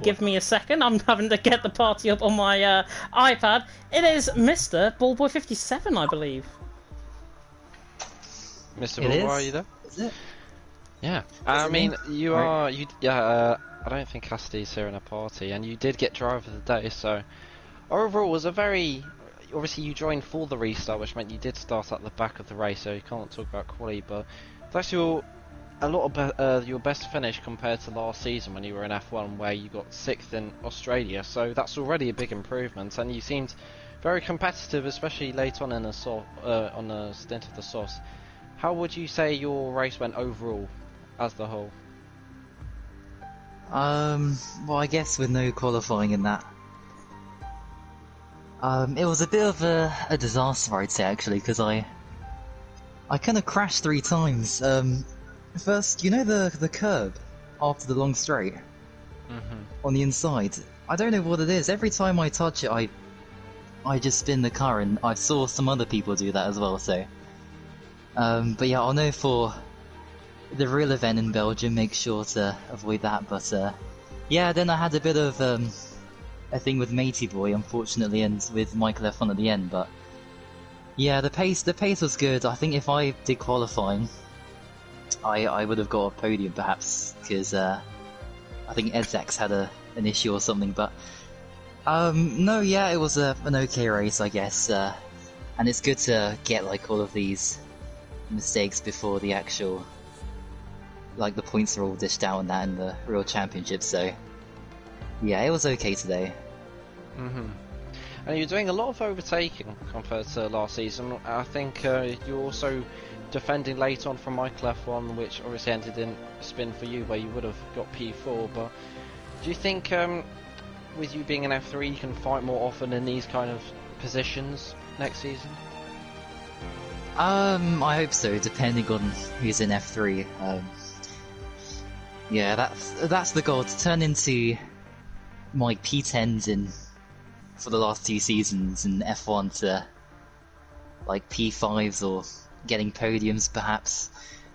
[SPEAKER 2] give me a second. I'm having to get the party up on my iPad. It is Mr. Ballboy57, I believe.
[SPEAKER 1] Mr. Ballboy, are you there?
[SPEAKER 5] Is it?
[SPEAKER 1] Yeah. I mean, you are. I don't think Cassidy's here in a party, and you did get driver of the day. So overall, it was a very. Obviously, you joined for the restart, which meant you did start at the back of the race, so you can't talk about quality, but that's your best finish compared to last season when you were in F1, where you got 6th in Australia, so that's already a big improvement, and you seemed very competitive, especially late on in the on the stint of the sauce. How would you say your race went overall, as the whole?
[SPEAKER 5] Well, I guess with no qualifying in that. It was a bit of a disaster, I'd say, actually, because I kind of crashed 3 times. First, you know the curb after the long straight? On the inside? I don't know what it is. Every time I touch it, I just spin the car, and I saw some other people do that as well, so... but yeah, I'll know for the real event in Belgium, make sure to avoid that, but yeah, then I had a bit of a thing with Matey Boy, unfortunately, and with Michael F1 at the end, but yeah, the pace was good. I think if I did qualifying, I would have got a podium perhaps, because I think Edzax had an issue or something, but no, yeah, it was an okay race, I guess, and it's good to get like all of these mistakes before the actual, like, the points are all dished out and that in the real championship, so yeah, it was okay today.
[SPEAKER 1] And you're doing a lot of overtaking compared to last season. I think you're also defending late on from Michael F1, which obviously ended in a spin for you where you would have got P4, but do you think with you being an F3 you can fight more often in these kind of positions next season?
[SPEAKER 5] I hope so, depending on who's in F3. Yeah, that's the goal, to turn into my P10s for the last 2 seasons in F1 to like P5s or getting podiums perhaps.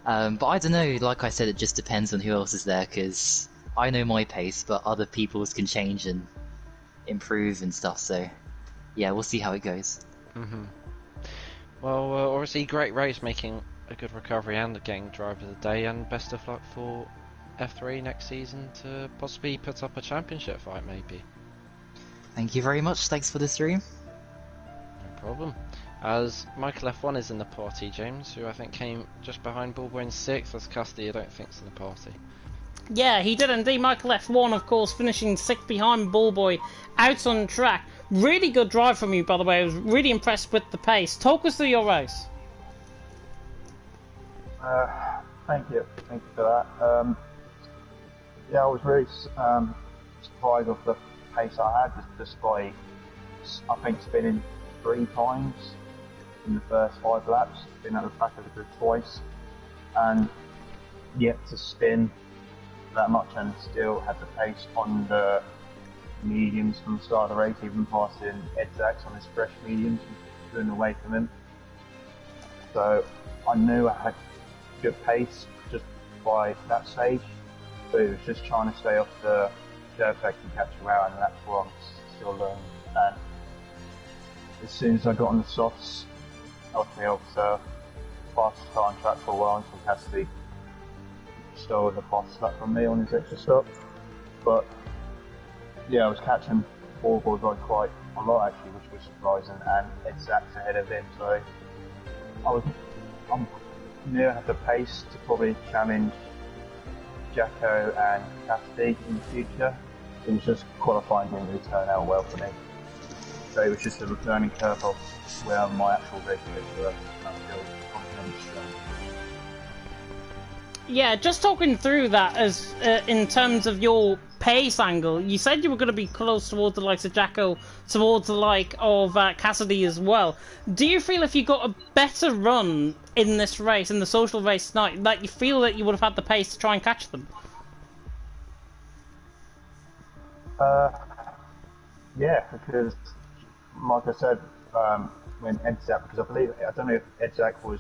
[SPEAKER 5] But I don't know, like I said, it just depends on who else is there, because I know my pace, but other people's can change and improve and stuff, so yeah, we'll see how it goes.
[SPEAKER 1] Well, obviously great race, making a good recovery and getting driver of the day, and best of luck for F3 next season to possibly put up a championship fight maybe.
[SPEAKER 5] Thank you very much, thanks for the stream.
[SPEAKER 1] No problem. As Michael F1 is in the party, James, who I think came just behind Ballboy in 6th, as Cassidy I don't think is in the party.
[SPEAKER 2] Yeah, he did indeed. Michael F1, of course, finishing 6th behind Ballboy out on track. Really good drive from you, by the way. I was really impressed with the pace. Talk us through your race.
[SPEAKER 6] Thank you for that. Yeah, I was really surprised of the pace I had, despite, I think, spinning 3 times in the first 5 laps. Been at the back of the grid twice, and yet to spin that much and still had the pace on the mediums from the start of the race, even passing Edzax on his fresh mediums and pulling away from him. So I knew I had good pace just by that stage, but it was just trying to stay off the curve effect and catch around, and that's what I'm still learning. And as soon as I got on the softs, I was able to pass the car on track for a while until Cassidy stole the fast lap from me on his extra stop. But yeah, I was catching forward by quite a lot actually, which was surprising, and Edzax ahead of him, so I'm near at the pace to probably challenge Jacko and Cassidy in the future. It was just qualifying didn't really turn out well for me. So it was just a learning curve of where my actual race pace were.
[SPEAKER 2] Yeah, just talking through that as in terms of your pace angle, you said you were going to be close towards the likes of Jacko, towards the like of Cassidy as well. Do you feel if you got a better run in this race, in the social race tonight, that you feel that you would have had the pace to try and catch them?
[SPEAKER 6] Yeah, because like I said, when Edzac, because I don't know if Edzac was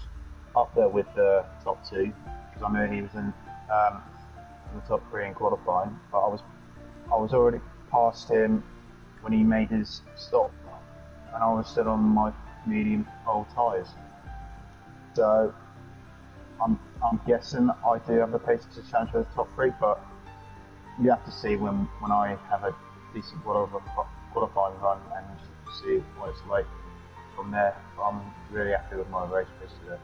[SPEAKER 6] up there with the top two, because I know he was in the top three in qualifying, but I was already past him when he made his stop, and I was still on my medium old tyres. So I'm guessing I do have the pace to challenge for the top three, but you have to see when I have a decent qualifying run and just see what it's like from there. I'm really happy with my race pace today.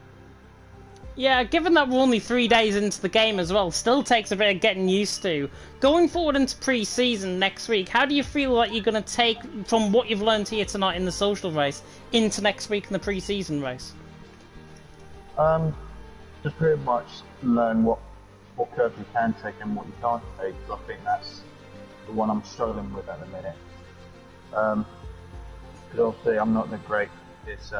[SPEAKER 2] Yeah, given that we're only 3 days into the game as well, still takes a bit of getting used to. Going forward into pre-season next week, how do you feel like you're going to take from what you've learned here tonight in the social race into next week in the pre-season race?
[SPEAKER 6] Just pretty much learn what curves you can take and what you can't take, because I think that's the one I'm struggling with at the minute. Because obviously I'm not the greatest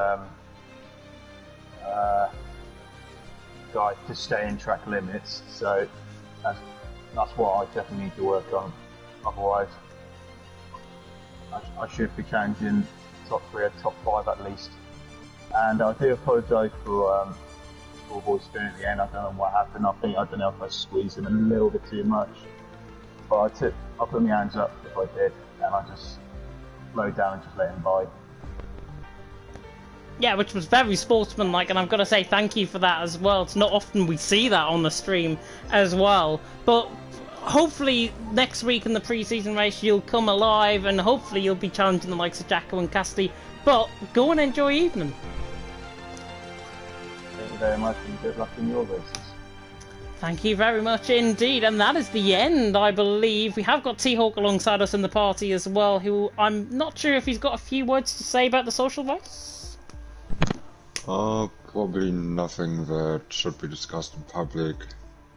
[SPEAKER 6] guy to stay in track limits, so that's what I definitely need to work on. Otherwise, I should be challenging top 3 or top 5 at least. And I do apologise for boys spinning at the end. I don't know what happened. I don't know if I squeezed him a little bit too much, but I put my hands up if I did, and I just slowed down and just let him by.
[SPEAKER 2] Yeah, which was very sportsmanlike, and I've got to say thank you for that as well. It's not often we see that on the stream as well. But hopefully next week in the pre-season race you'll come alive, and hopefully you'll be challenging the likes of Jacko and Cassidy. But go and enjoy your evening.
[SPEAKER 6] Thank you very much, and good luck in your races.
[SPEAKER 2] Thank you very much indeed, and that is the end, I believe. We have got T-Hawk alongside us in the party as well, who I'm not sure if he's got a few words to say about the social race.
[SPEAKER 3] Probably nothing that should be discussed in public,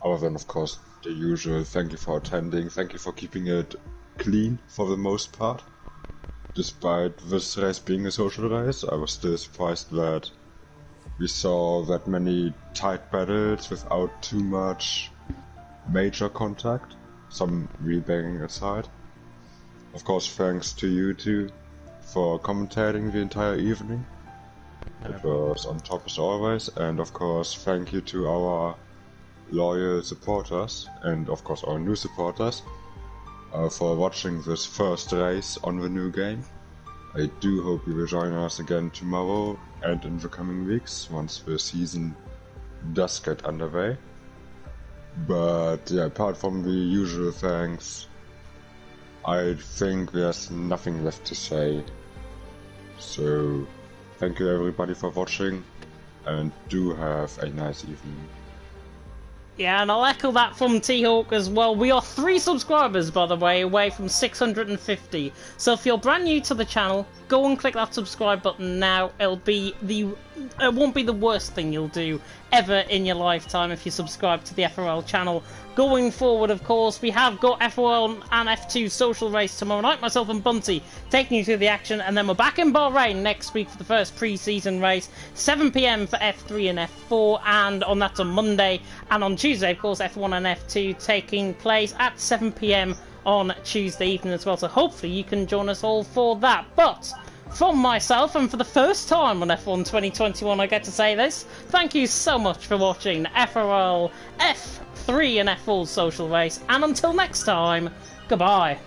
[SPEAKER 3] other than of course the usual thank you for attending, thank you for keeping it clean for the most part. Despite this race being a social race, I was still surprised that we saw that many tight battles without too much major contact, some real banging aside. Of course, thanks to you two for commentating the entire evening. It was on top as always, and of course thank you to our loyal supporters and of course our new supporters for watching this first race on the new game. I do hope you will join us again tomorrow and in the coming weeks once the season does get underway. But yeah, apart from the usual thanks, I think there's nothing left to say. So thank you everybody for watching, and do have a nice evening.
[SPEAKER 2] Yeah, and I'll echo that from T-Hawk as well. We are 3 subscribers, by the way, away from 650. So if you're brand new to the channel, go and click that subscribe button now. It won't be the worst thing you'll do ever in your lifetime if you subscribe to the FRL channel. Going forward, of course, we have got FRL and F2 social race tomorrow night, myself and Bunty taking you through the action, and then we're back in Bahrain next week for the first pre-season race, 7 PM for F3 and F4, and that's on Monday, and on Tuesday, of course, F1 and F2 taking place at 7 PM on Tuesday evening as well, so hopefully you can join us all for that. But from myself, and for the first time on F1 2021 I get to say this, thank you so much for watching FRL F3 and F4's Social Race, and until next time, goodbye.